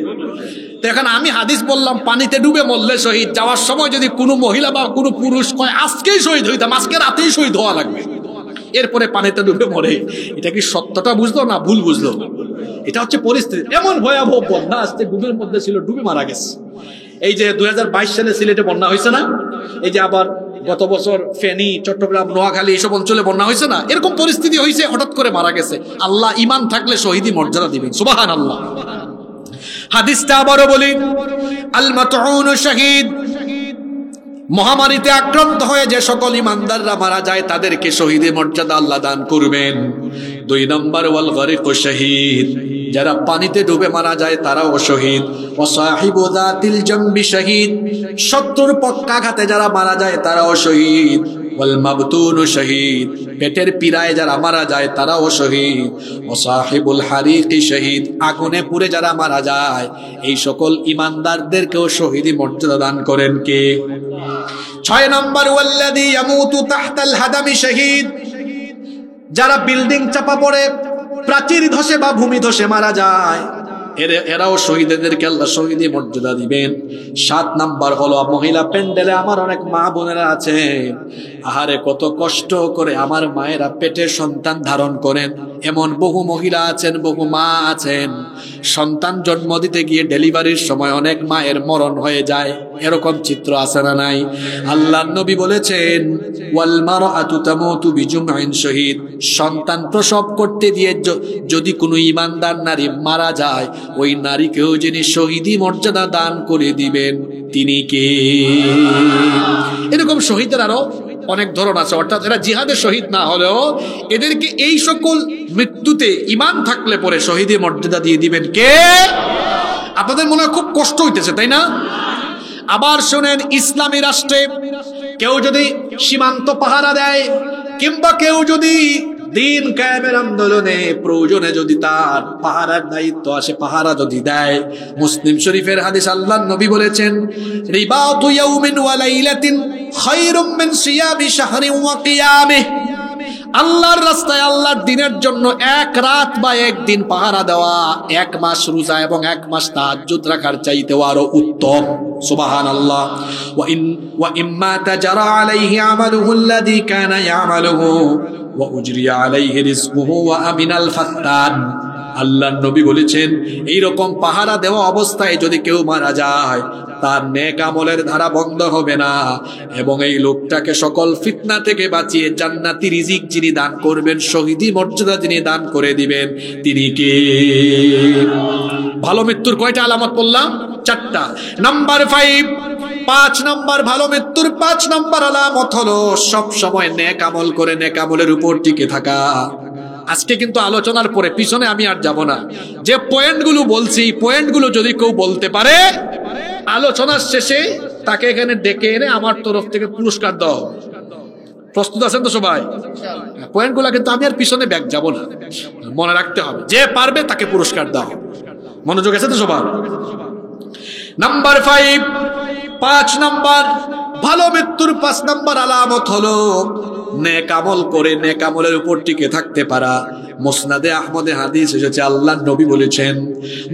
তো এখন আমি হাদিস বললাম পানিতে ডুবে মরলে শহীদ, যাওয়ার সময় যদি কোনো মহিলা বা কোনো পুরুষ কয় আজকেই শহীদ হইতাম, আজকে রাতেই শহীদ হওয়া লাগবে, এরপরে পানিতে ডুবে মরে, এটা কি সত্যটা বুঝলো না ভুল বুঝলো? এটা হচ্ছে পরিস্থিতি। এমন ভয়াবহ বন্যা আসছে, ডুবের মধ্যে ছিল, ডুবে মারা গেছে। এই যে 2022 সালে সিলেটে বন্যা হয়েছে না, এই যে আবার গত বছর ফেনী, চট্টগ্রাম, নোয়াখালী এইসব অঞ্চলে বন্যা হয়েছে না, এরকম পরিস্থিতি হয়েছে, হঠাৎ করে মারা গেছে। আল্লাহ ইমান থাকলে শহীদি মর্যাদা দিবেন, সুবহানাল্লাহ। হাদিসটা আবারও বলি, আল মাতউন শহীদ, মহামারীতে আক্রান্ত হয়ে যে সকল ইমানদাররা মারা যায় তাদেরকে শহীদি মর্যাদা আল্লাহ দান করবেন। 2 নম্বর ওয়াল গারিকু শহীদ, যারা পানিতে ডুবে মারা যায় তারাও শহীদ। ওয়া সাহিবু যাতিল জামবি শহীদ, শত্রুর পক্ষাঘাতে যারা মারা যায় তারাও শহীদ। ওয়াল মাবতুনু শহীদ, পেটের পীড়ায় যারা মারা যায় তারাও শহীদ। ওয়া সাহিবুল হারিকি শহীদ, আগুনে পুড়ে যারা মারা যায় এই সকল ইমানদারদেরকেও শহীদি মর্যাদা দান করেন কে? 6 নম্বর ওয়াল্লাযী ইয়ামুতু তাহতাল হাদামি শহীদ, যারা বিল্ডিং চাপা পড়ে, প্রাচীর ধসে বা ভূমি ধসে মারা যায় এরাও শহীদদেরকে আল্লাহ শহীদি মর্যাদা দিবেন। 7 নাম্বার হলো মহিলা প্যান্ডেলে আমার অনেক মা বোনেরা আছে, আহারে কত কষ্ট করে আমার মায়েরা পেটে সন্তান ধারণ করেন। এমন বহু মহিলা আছেন, বহু মা আছেন, সন্তান জন্ম দিতে গিয়ে ডেলিভারির সময় অনেক মায়ের মরণ হয়ে যায়। এরকম চিত্র আছে না নাই? আল্লাহর নবী বলেছেন ওয়াল মারআতু তামুতু বিজুমইন শহীদ, সন্তান প্রসব করতে দিয়ে যদি কোনো ঈমানদার নারী মারা যায় ওই নারীকেও যিনি শহীদি মর্যাদা দান করে দিবেন তিনি কে? এরকম শহীদের আরো অনেক ধরন আছে, অর্থাৎ এরা জিহাদের শহীদ না হলেও এদেরকে এই সকল মৃত্যুতে ঈমান থাকলে পরে শহীদি মর্যাদা দিয়ে দিবেন কে? আপনাদের মনে হয় খুব কষ্ট হইতেছে, তাই না? আবার শোনেন, ইসলামী রাষ্ট্রে কেউ যদি সীমান্ত পাহারা দেয় কিংবা কেউ যদি দিন কায়েমের আন্দোলনে প্রয়োজনে যদি তার পাহারার দায়িত্ব আসে, পাহারা যদি দেয়, মুসলিম শরীফের হাদিস আল্লাহর নবী বলেছেন রিবাতু ইয়াউমিন ওয়া লাইলাতিন খায়রুম মিন সিয়ামি শাহরিন ওয়া কিয়ামিহি, আল্লাহর রাস্তায় আল্লাহর দ্বীনের জন্য 1 রাত বা 1 দিন পাহারা দেওয়া 1 মাস রোজা এবং 1 মাস তাহাজ্জুদ রাখার চাইতেও আরো উত্তম। সুবহানাল্লাহ। ওয়া ইম্মা তাজরা আলাইহি আমালুহু আল্লাযী কানা ইয়ামালুহু ওয়া উজরিয়া আলাইহি রিজকুহু ওয়া আমিনাল ফাত্তান। আল্লাহর নবী বলেছেন এই রকম পাহারা দেওয়া অবস্থায় যদি কেউ মারা যায় তার নেক আমলের ধারা বন্ধ হবে না এবং এই লোকটাকে সকল ফিতনা থেকে বাঁচিয়ে জান্নাতি রিজিক যিনি দান করবেন, শহীদি মর্যাদা যিনি দান করে দিবেন তিনি কে? ভালো মৃত্যুর কয়টা আলামত বললাম? 4টা। নাম্বার 5 নাম্বার ভালো মৃত্যুর 5 নাম্বার আলামত হলো সব সময় নেক আমল করে নেক আমলের উপর টিকে থাকা। আজকে কিন্তু আলোচনার পরে পিছনে আমি আর যাব না, যে পয়েন্টগুলো বলছি পয়েন্টগুলো যদি কেউ বলতে পারে আলোচনার শেষে তাকে এখানে ডেকে এনে আমার তরফ থেকে পুরস্কার দাও। প্রস্তুত আছেন তো সবাই? পয়েন্টগুলো কিন্তু আমি আর পিছনে ব্যাক যাব না, মনে রাখতে হবে, যে পারবে তাকে পুরস্কার দাও। মনোযোগ আছে তো সবার? নাম্বার 5 নাম্বার ভালো মৃত্যুর 5 নাম্বার আলামত হলো নেক আমল করে নেক আমলের উপর টিকে থাকতে পারা। মুসনাদে আহমদে হাদিস এসেছে, আল্লাহর নবী বলেছেন,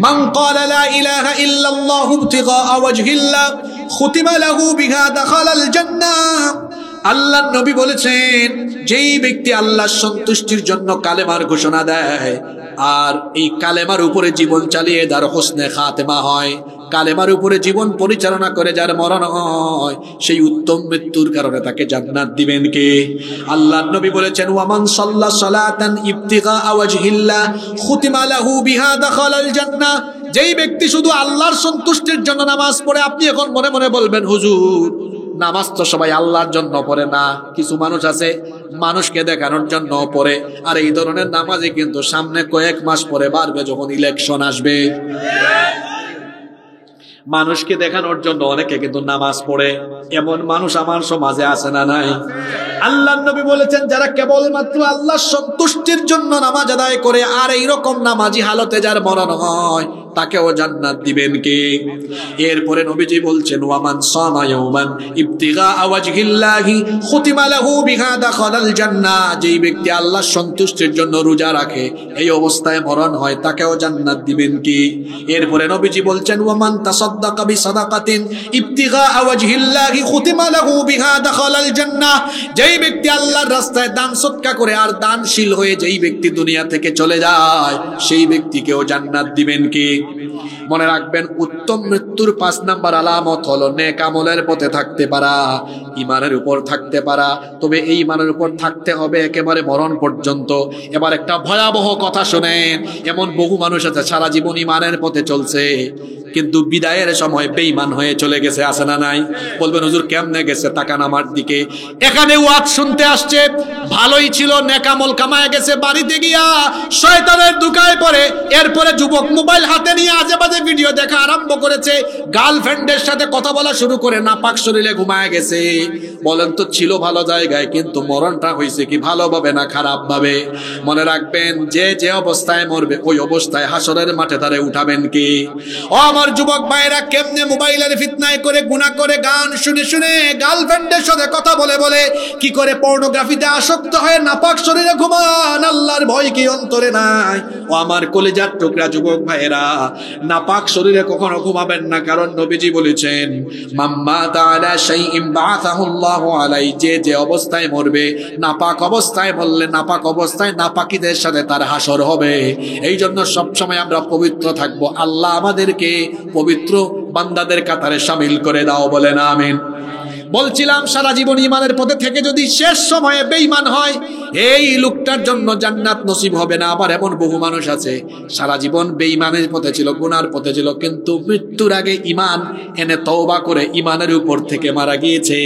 মান ক্বালা লা ইলাহা ইল্লাল্লাহু ইবতিগা ওয়াজহিল্লাহ খুতিমা লাহু বিহা দাখালাল জান্নাহ। আল্লাহর নবী বলেছেন, যেই ব্যক্তি আল্লাহর সন্তুষ্টির জন্য কালেমার ঘোষণা দেয় আর এই কালেমার উপরে জীবন চালিয়ে যার হোসনে খাতেমা হয়, কালেমার উপরে জীবন পরিচালনা করে যার মরণ হয়, সেই উত্তম মৃত্যুর কারণে তাকে জান্নাত দিবেন কে? আল্লাহর নবী বলেছেন, ওয়ামান সাল্লা সালাতান ইবতিগা ওয়াজহিল্লাহ খুতিমা লাহু বিহা দাখালাল জান্নাহ। যেই ব্যক্তি শুধু আল্লাহর সন্তুষ্টির জন্য নামাজ পড়ে, আপনি এখন মনে মনে বলবেন, হুজুর নামাজ তো সবাই আল্লাহর জন্য পড়ে না, কিছু মানুষ আছে মানুষকে দেখানোর জন্য পড়ে। আর এই ধরনের নামাজই কিন্তু সামনে কয়েক মাস পরে বাড়বে, যখন ইলেকশন আসবে। মানুষকে দেখানোর জন্য অনেকে কিন্তু নামাজ পড়ে, এমন মানুষ আমার সমাজে আছে না নাই? আল্লাহর নবী বলেছেন, যারা কেবলমাত্র আল্লাহর সন্তুষ্টির জন্য নামাজ আদায় করে আর এইরকম নামাজি হালতে যার মরণ হয়, তাকেও জান্নাত দিবেন কে? এরপরে নবীজি বলছেন, ওয়ামান সামা ইয়াওমান ইবতিগা ওয়াজহিল্লাহি খুতিমা লাহু বিহা দাখালাল জান্নাহ। যেই ব্যক্তি আল্লাহর সন্তুষ্টির জন্য রোজা রাখে, এই অবস্থায় মরণ হয়, তাকেও জান্নাত দিবেন কি? এরপরে নবীজি বলছেন, ওয়ামান তাসাদদাকা বিসাদাকাতিন ইবতিগা ওয়াজহিল্লাহি খুতিমা লাহু বিহা দাখালাল জান্নাহ। যেই ব্যক্তি আল্লাহর রাস্তায় দান সদকা করে আর দানশীল হয়ে যেই ব্যক্তি দুনিয়া থেকে চলে যায়, সেই ব্যক্তিকেও জান্নাত দিবেন কি? মনে রাখবেন, উত্তম মৃত্যুর 5 নাম্বার আলামত হলো নেক আমলের পথে থাকতে পারা, ইমানের উপর থাকতে পারা। তবে এই ইমানের উপর থাকতে হবে একেবারে মরণ পর্যন্ত। এবার একটা ভয়াবহ কথা শোনেন, এমন বহু মানুষ আছে সারা জীবন ইমানের পথে চলছে, কিন্তু বিদায়ের সময় বেঈমান হয়ে চলে গেছে, আছে না নাই? বলবেন, হুজুর কেমনে গেছে? তাকান আমার দিকে। এখানে ওয়াজ শুনতে আসছে, ভালোই ছিল, নেক আমল কামায় গেছে, বাড়িতে গিয়া শয়তানের দুকায় পড়ে। এরপরে যুবক মোবাইল হাতে নিয়ে আজে বাজে ভিডিও দেখা আরম্ভ করেছে, গার্লফ্রেন্ডের সাথে কথা বলা শুরু করে নাপাক শরীরে ঘুমায় গেছে। বলেন তো, ছিল ভালো জায়গায়, কিন্তু মরণটা হয়েছে কি ভালোভাবে না খারাপ ভাবে? মনে রাখবেন, যে যে অবস্থায় মরবে ওই অবস্থায় হাসরের মাঠে তারে উঠাবেন কি? ও আমার যুবক ভাইরা, কেমনে মোবাইলের ফিতনায় করে গুনাহ করে গান শুনে শুনে গার্লফ্রেন্ডের সাথে কথা বলে বলে কি করে পর্নোগ্রাফিতে আসক্ত হয়ে নাপাক শরীরে ঘুমান? আল্লাহর ভয় কি অন্তরে নাই? ও আমার কলিজার টুকরা যুবক ভাইরা, নাপাক শরীরে কখনো ঘুমাবেন না, কারণ নবীজি বলেছেন, মাম্মা তাআলা শাইইন বাআসাহুল্লাহু আলাইহি। যে যে অবস্থায় মরবে, নাপাক অবস্থায় মরলে নাপাক অবস্থায় নাপাকীদের সাথে তার হাসর হবে। এই জন্য সবসময় আমরা পবিত্র থাকবো। আল্লাহ আমাদেরকে পবিত্র বান্দাদের কাতারে শামিল করে দাও, বলেন আমিন। বলছিলাম, সারা জীবন ইমানের পথে থেকে যদি শেষ সময়ে বেঈমান হয়, এই লোকটার জন্য জান্নাত নসিব হবে না। আবার এমন বহু মানুষ আছে সারা জীবন বেঈমানের পথে ছিল, গুনার পথে ছিল, কিন্তু মৃত্যুর আগে ইমান এনে তওবা করে ইমানের উপর থেকে মারা গিয়েছে,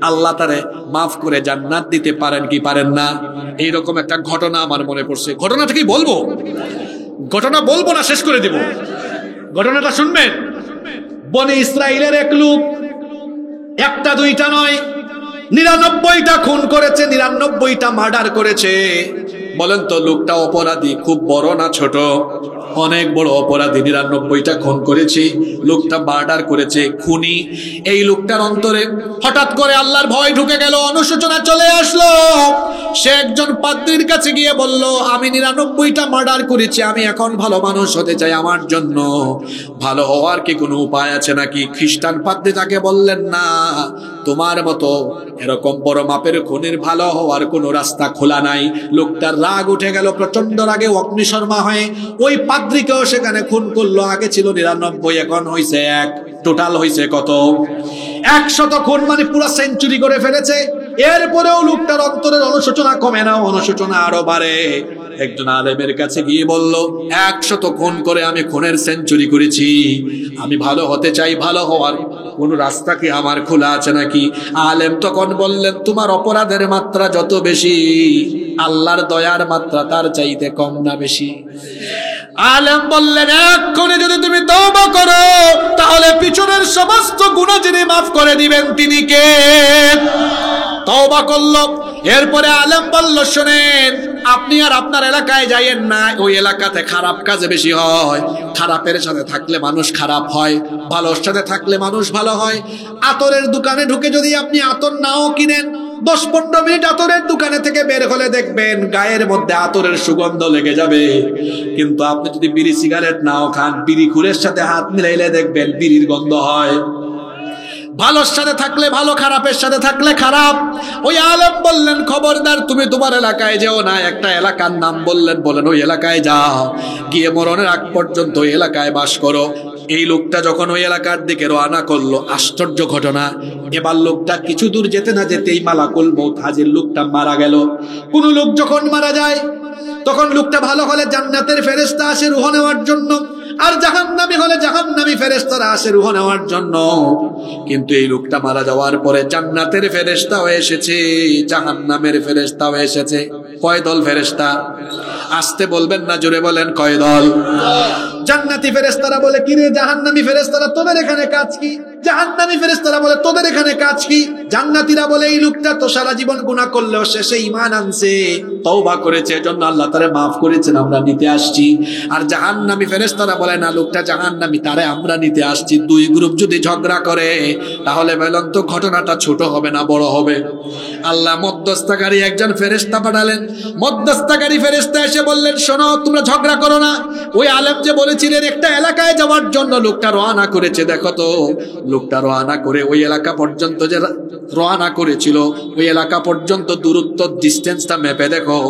আল্লাহ তারে মাফ করে জান্নাত দিতে পারেন কি পারেন না? এইরকম একটা ঘটনা আমার মনে পড়ছে। ঘটনাটা কি বলবো? ঘটনা বলবো না, শেষ করে দিব। ঘটনাটা শুনবেন। বনি ইসরাইলের এক লোক, একটা দুইটা নয়, 99টা খুন করেছে, 99টা মার্ডার করেছে। বলেন তো, লোকটা অপরাধী খুব বড় না ছোট? অনেক বড় অপরাধী। 99টা খুন করেছে, লোকটা মার্ডার করেছে, খুনি। এই লোকটার অন্তরে হঠাৎ করে আল্লাহর ভয় ঢুকে গেল, অনুশোচনা চলে আসলো। সে একজন পাদ্রীর কাছে গিয়ে বলল, আমি 99টা মার্ডার করেছি, আমি এখন ভালো মানুষ হতে চাই, আমার জন্য ভালো হওয়ার কি কোনো উপায় আছে নাকি? খ্রিস্টান পাদ্রী তাকে বললেন, না, তোমার মতো এরকম বড় মাপের খুনের ভালো হওয়ার কোনো রাস্তা খোলা নাই। লোকটার রাগ উঠে গেল, প্রচন্ড রাগে অগ্নিশর্মা হয়ে ওই পাদ্রীকেও সেখানে খুন করলো। আগে ছিল 99, এখন হয়েছে 1। টোটাল হয়েছে কত? 100 খুন, মানে পুরো সেঞ্চুরি করে ফেলেছে। এরপরেও লোকটার অন্তরের অনুশোচনা কমে না, অনুশোচনা আরো বাড়ে। একজন আলেমের কাছে গিয়ে বলল, 100 খুন করে আমি খুনের সেঞ্চুরি করেছি, আমি ভালো হতে চাই, ভালো হওয়ার কোন রাস্তা কি আমার খোলা আছে নাকি? আলেম তখন বললেন, তোমার অপরাধের মাত্রা যত বেশি, আল্লাহর দয়ার মাত্রা তার চাইতে কম না বেশি? আলেম বললেন, এক্ষণে যদি তুমি তওবা করো, তাহলে পিছনের সমস্ত গুনাহ যিনি মাফ করে দিবেন তিনি কে? তওবা করলো। এরপরে আলেম বলল, শোনেন, আপনি আর আপনার এলাকায় যাইয়েন না, ওই এলাকাতে খারাপ কাজ বেশি হয়। খারাপের সাথে থাকলে মানুষ খারাপ হয়, ভালোর সাথে থাকলে মানুষ ভালো হয়। আতরের দোকানে ঢুকে যদি আপনি আতর নাও কিনেন, 10-15 মিনিট আতরের দোকানে থেকে বের হলে দেখবেন গায়ের মধ্যে আতরের সুগন্ধ লেগে যাবে। কিন্তু আপনি যদি বিড়ি সিগারেট নাও খান, বিড়ি খুরের সাথে হাত মিলাইলে দেখবেন বিড়ির গন্ধ হয়। ভালোর সাথে থাকলে ভালো, খারাপের সাথে থাকলে খারাপ। ওই আলেম বললেন, খবরদার তুমি তোমার এলাকায় যেও না। একটা এলাকার নাম বললেন, বলেন ওই এলাকায় যাও, গিয়ে মরণের আগ পর্যন্ত ওই এলাকায় বাস করো। এই লোকটা যখন ওই এলাকার দিকে রওনা করলো, আশ্চর্য ঘটনা, এবার লোকটা কিছু দূর যেতে না যেতেই মালাকুল মউত হাজির, লোকটা মারা গেল। কোন লোক যখন মারা যায় তখন লোকটা ভালো হলে জান্নাতের ফেরেশতা আসে রূহ নেওয়ার জন্য, আর জাহান্নামী হলে জাহান্নামী ফেরেশতারা আসে রূহ নেওয়ার জন্য। কিন্তু এই লোকটা মারা যাওয়ার পরে জান্নাতের ফেরেশতাও এসেছে, জাহান্নামের ফেরেশতাও এসেছে। কয় দল ফেরেশতা? আসতে বলবেন না, জোরে বলেন, কয় দল? জান্নাতি ফেরেশতারা বলে, কি রে জাহান্নামী ফেরেশতারা, তোদের এখানে কাজ কি? জাহান্নামী ফেরেশতারা বলে, তোদের এখানে কাজ কি? জান্নাতীরা বলে, এই লোকটা তো সারা জীবন গুনাহ করলেও শেষে ঈমান আনছে, তওবা করেছে, এজন্য আল্লাহ তারে মাফ করেছেন, আমরা নিতে আসছি। আর জাহান্নামী ফেরেশতারা বলে, না, লোকটা জাহান্নামী, তারে আমরা নিতে আসছি। দুই গ্রুপ যদি ঝগড়া করে তাহলে বলেন তো ঘটনাটা ছোট হবে না বড় হবে? আল্লাহ মধ্যস্থকারী একজন ফেরেশতা পাঠালেন। মধ্যস্থকারী ফেরেশতা এসে বললেন, শোনো, তোমরা ঝগড়া করো না। ওই আলেম যে বলেছিলেন একটা এলাকায় যাওয়ার জন্য, লোকটা রওনা করেছে, দেখো তো লোকটা রওনা করে ওই এলাকা পর্যন্ত যে রওনা করেছিল, ওই এলাকা পর্যন্ত দূরত্ব, ডিসটেন্সটা মেপে দেখো।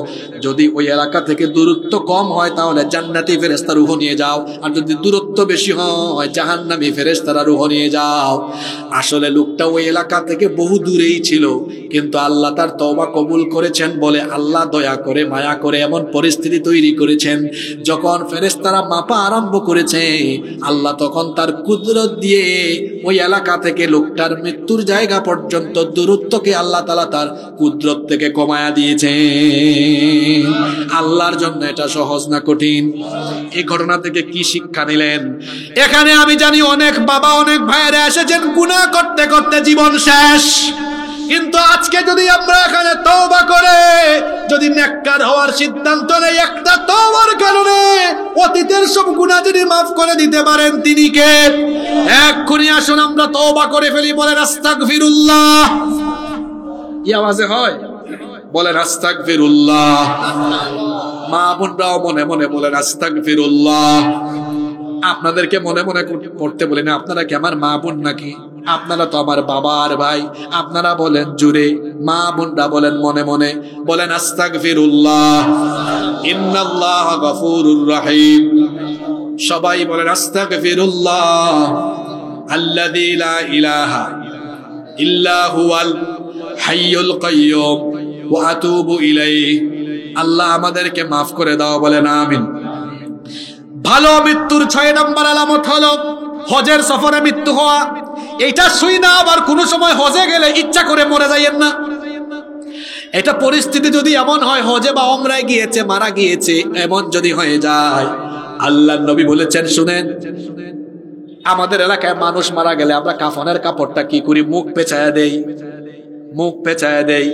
যদি ওই এলাকা থেকে দূরত্ব কম হয় তাহলে জান্নাতি ফেরেশতা রূহ নিয়ে যাও, আর যদি দূরত্ব বেশি হয় জাহান্নামী ফেরেশতারা রূহ নিয়ে যাও। আসলে লোকটা ওই এলাকা থেকে বহু দূরেই ছিল, কিন্তু আল্লাহ তার তওবা কবুল করেছেন বলে আল্লাহ দয়া করে মায়া করে এমন পরিস্থিতি তৈরি করেছেন, যখন ফেরেশতারা মাপা আরম্ভ করেছে, আল্লাহ তখন তার কুদরত দিয়ে ওই এলাকা থেকে লোকটার মৃত্যুর জায়গা পর্যন্ত দূরত্বকে আল্লাহ তাআলা তার কুদরত থেকে কমায়া দিয়েছে। আল্লাহর জন্য এটা সহজ না কঠিন? এই ঘটনা থেকে কি শিক্ষা নিলেন? এখানে আমি জানি অনেক বাবা, অনেক ভাইয়েরা এসেছেন গুনাহ করতে করতে জীবন শেষ, কিন্তু আজকে যদি আমরা এখানে তওবা করে যদি নেককার হওয়ার সিদ্ধান্ত নেই, একটা তওবার কারণে অতীতের সব গুনাহ যদি মাফ করে দিতে পারেন, তিনি কে? এক্ষুনি আসুন আমরা তওবা করে ফেলি, বলেন আস্তাগফিরুল্লাহ। এই আওয়াজে হয়? বলেন আস্তাগফিরুল্লাহ। মা বোনরাও মনে মনে বলেন আস্তাগফিরুল্লাহ। আপনাদেরকে মনে মনে পড়তে বলি না, আপনারা কি আমার মা বোন নাকি? আপনারা তো আমার বাবা আর ভাই। আপনারা বলেন জুড়ে, মা বোনরা বলেন মনে মনে, বলেন আস্তাগফিরুল্লাহ, ইন্নাল্লাহা গফুরুর রহিম। সবাই বলেন আস্তাগফিরুল্লাহ আল্লাযী লা ইলাহা ইল্লা হুয়াল হাইয়ুল কাইয়্যুম ওয়া আতুবু ইলাইহি। আল্লাহ আমাদেরকে মাফ করে দাও, বলেন আমিন। ভালো মৃত্যুর 6 নম্বর আলামত হলো হজের সফরে মৃত্যু হওয়া। এটা শুই না আবার কোন সময় হজে গেলে ইচ্ছা করে মরে যাইয়েন না। এটা পরিস্থিতি যদি এমন হয়, হজে বা উমরায় গিয়েছে মারা গিয়েছে, এমন যদি হয়ে যায়, আল্লাহর নবী বলেছেন, শুনেন, আমাদের এলাকায় মানুষ মারা গেলে আমরা কাফনের কাপড়টা কি করি? মুখ পেঁচায়া দেই, মুখ পেঁচায়া দেই,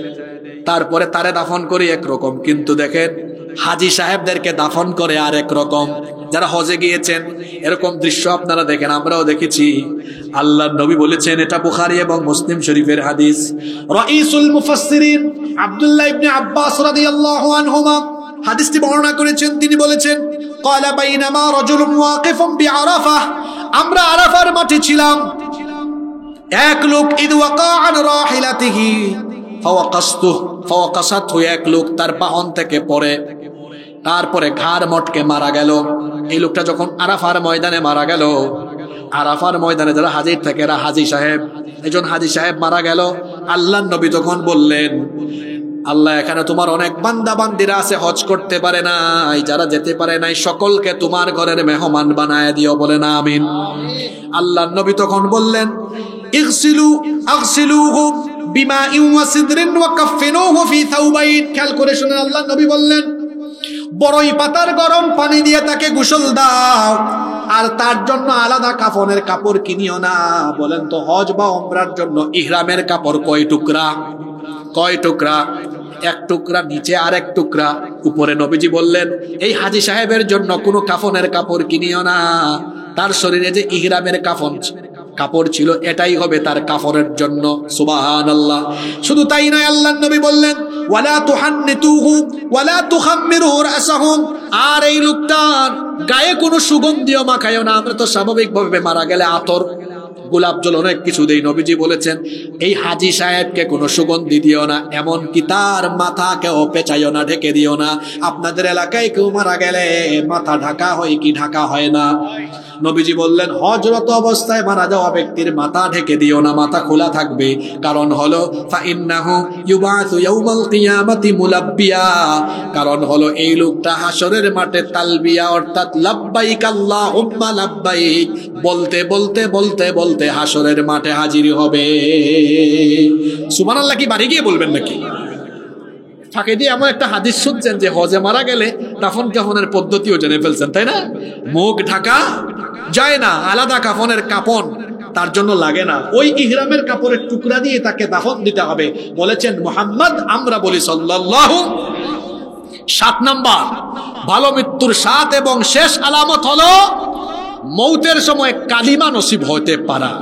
তারপরে তারে দাফন করি একরকম। কিন্তু দেখেন হাজী সাহেবদেরকে দাফন করে আর এক রকম। যারা হজে গিয়েছেন এরকম দৃশ্য আপনারা দেখেন, আমরাও দেখেছি। আল্লাহর নবী বলেছেন, এটা বুখারী এবং মুসলিম শরীফের হাদিস। রাইসুল মুফাসসিরিন আব্দুল্লাহ ইবনে আব্বাস রাদিয়াল্লাহু আনহুমা হাদিসটি বর্ণনা করেছেন। তিনি বলেছেন, ক্বালা বাইনামা রাজুলুন ওয়াকিফুন বিআরাফা, আমরা আরাফার মাঠে ছিলাম, এক লোক ইদ ওয়াকা আন রাহিলাতিহি ফাওয়াকাসাতহু, এক লোক তার বাহন থেকে পড়ে, তারপরে ঘাড় মটকে মারা গেল। এই লোকটা যখন আরাফার ময়দানে মারা গেল, আরাফার ময়দানে যারা হাজির থাকে এরা হাজী সাহেব, একজন হাজী সাহেব মারা গেল। আল্লাহর নবী তখন বললেন, আল্লাহ, এখানে তোমার অনেক বান্দা বান্দিরা আছে হজ করতে পারে নাই, যারা যেতে পারে নাই সকলকে তোমার ঘরের মেহমান বানায় দিও, বলেন আমিন। আল্লাহর নবী তখন বললেন, আগসিলুহু বিমাইন ওয়া সিদরিন ওয়া কাফফিনুহু ফি থাওবাইন। খেয়াল করে শুনুন, আল্লাহর নবী বললেন, বড়ই পাতার গরম পানি দিয়ে তাকে গোসল দাও, আর তার জন্য আলাদা কাফনের কাপড় কিনিও না। বলেন তো হজ বা উমরার জন্য ইহরামের কাপড় কয় টুকরা? কয় টুকরা? এক টুকরা নিচে আর এক টুকরা উপরে। নবীজি বললেন, এই হাজী সাহেবের জন্য কোনো কাফনের কাপড় কিনিও না, তার শরীরে যে ইহরামের কাপড় ছিল এটাই হবে তার কাফনের জন্য। সুবহানাল্লাহ। শুধু তাই নয়, আল্লাহর নবী বললেন, ওয়ালা তুহান্নিতুহু ওয়ালা তুখাম্মিরু রাসাহু, আর এই লোকটার গায়ে কোনো সুগন্ধিও মাখায়ও না। আমরা তো স্বাভাবিকভাবে মারা গেলে আতর, গোলাপ জল, অনেক কিছু দেই। নবীজি বলেছেন, এই হাজী সাহেবকে কোনো সুগন্ধি দিও না, এমনকি তার মাথাকেও পেঁচাইও না, ঢেকে দিও না। আপনাদের এলাকায় কেউ মারা গেলে মাথা ঢাকা হয় কি ঢাকা হয় না? নবীজি বললেন, হজরত অবস্থায় মারা যাওয়া ব্যক্তির মাথা ঢেকে দিও না, মাথা খোলা থাকবে। কারণ হলো ফাইন্নাহু ইউবাসু ইয়াউমাল কিয়ামাতি মুলাব্বিয়া, কারণ হলো এই লোকটা হাসরের মাঠে তালবিয়া অর্থাৎ লাব্বাইক আল্লাহুম্মা লাব্বাইক বলতে বলতে বলতে বলতে হাসরের মাঠে হাজির হবে। সুবহানাল্লাহ কি বাড়ি গিয়ে বলবেন নাকি? ফাঁকে দিয়ে এমন একটা হাদিস শুনছেন যে হজে মারা গেলে দাফন কাফনের পদ্ধতিও জেনে ফেলছেন, তাই না? মুখ ঢাকা যায় না, আলাদা কাফনের কাপড় তার জন্য লাগে না, ওই ইহরামের কাপড়ের টুকরা দিয়ে তাকে দাফন দিতে হবে। বলেছেন মুহাম্মদ, আমরা বলি সাল্লাল্লাহু। 7 নাম্বার, ভালো মৃত্যুর 7 এবং শেষ আলামত হলো মৌতের সময় কালিমা নসিব হতে পারা।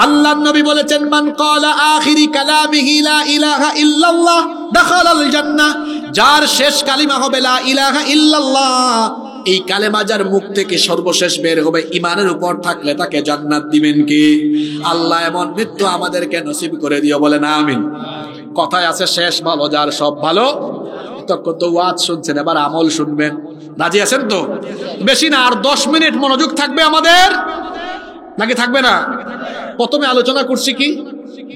আল্লাহর নবী বলেছেন, মান ক্বালা আখিরি কালামিহি লা ইলাহা ইল্লাল্লাহ দাখালাল জান্নাহ, যার শেষ কালিমা হবে লা ইলাহা ইল্লাল্লাহ, এই কালেমা যার মুখ থেকে সর্বশেষ বের হবে ঈমানের উপর থাকলে তাকে জান্নাত দিবেন কি? আল্লাহ এমন মৃত্যু আমাদেরকে নসিব করে দিও, বলেন আমিন। কথায় আছে, শেষ ভালো যার সব ভালো। তো ওয়াজ শুনছেন, এবার আমল শুনবেন। রাজি আছেন তো? বেশি না, আর 10 মিনিট মনোযোগ থাকবে আমাদের, নাকি থাকবে না? প্রথমে আলোচনা করছি কি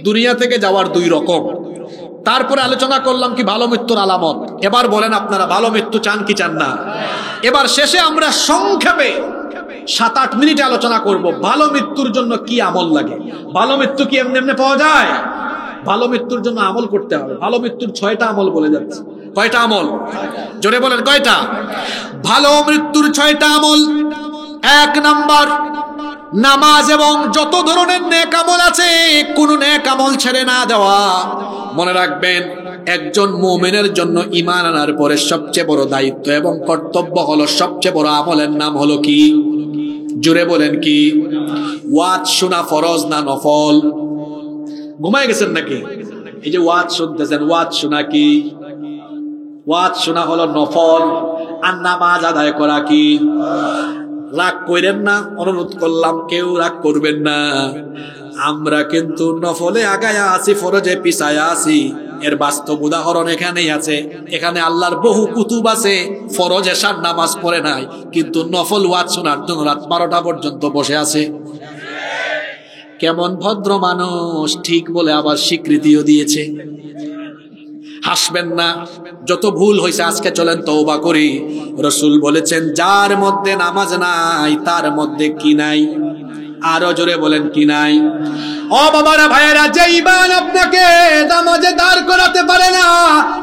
দুনিয়া থেকে যাওয়ার 2 রকম, তারপরে আলোচনা করলাম কি ভালো মৃত্যুর আলামত। এবার বলেন আপনারা ভালো মৃত্যু চান কি চান না? এবার শেষে আমরা সংক্ষেপে 7-8 মিনিটে আলোচনা করব ভালো মৃত্যুর জন্য কি আমল লাগে। ভালো মৃত্যু কি এমনি এমনি পাওয়া যায়? ভালো মৃত্যুর জন্য আমল করতে হবে। ভালো মৃত্যুর 6টা আমল বলে যাচ্ছে। কয়টা আমল? জোরে বলেন, কয়টা? ভালো মৃত্যুর 6টা আমল। 1 নাম্বার, নামাজ এবং যত ধরনের নেক আমল আছে কোন নেক আমল ছেড়ে না দেওয়া। মনে রাখবেন, একজন মুমিনের জন্য ঈমান আনার পরে সবচেয়ে বড় দায়িত্ব এবং কর্তব্য হলো, সবচেয়ে বড় আমলের নাম হলো কি? জোরে বলেন কি? ওয়াজ শোনা ফরজ না নফল? ঘুমায় গেছেন নাকি? এই যে ওয়াজ শুনতেছেন, ওয়াজ শোনা কি? ওয়াজ শোনা হলো নফল, আর নামাজ আদায় করা কি? রাগ করেন না, অনুরোধ করলাম, কেউ রাগ করবেন না। আমরা কিন্তু নফলে আগায়া আছি, ফরজে পিছায়া আছি। এর বাস্তব উদাহরণ এখানেই আছে। এখানে আল্লাহর বহু কুতুব আছে, ফরজ এশার নামাজ পড়ে নাই, কিন্তু নফল ওয়াজ শোনার জন্য রাত 12টা পর্যন্ত বসে আছে। কেমন ভদ্র মানুষ, ঠিক বলে আবার স্বীকৃতিও দিয়েছে। হাসবেন না, যত ভুল হয়েছে আজকে চলেন তওবা করি। রাসূল বলেছেন, যার মধ্যে নামাজ নাই তার মধ্যে কি নাই? আরো জোরে বলেন, কি নাই? ও বাবারা, ভাইয়েরা, যে ঈমান আপনাকে নামাজে দাঁড় করাতে পারে না,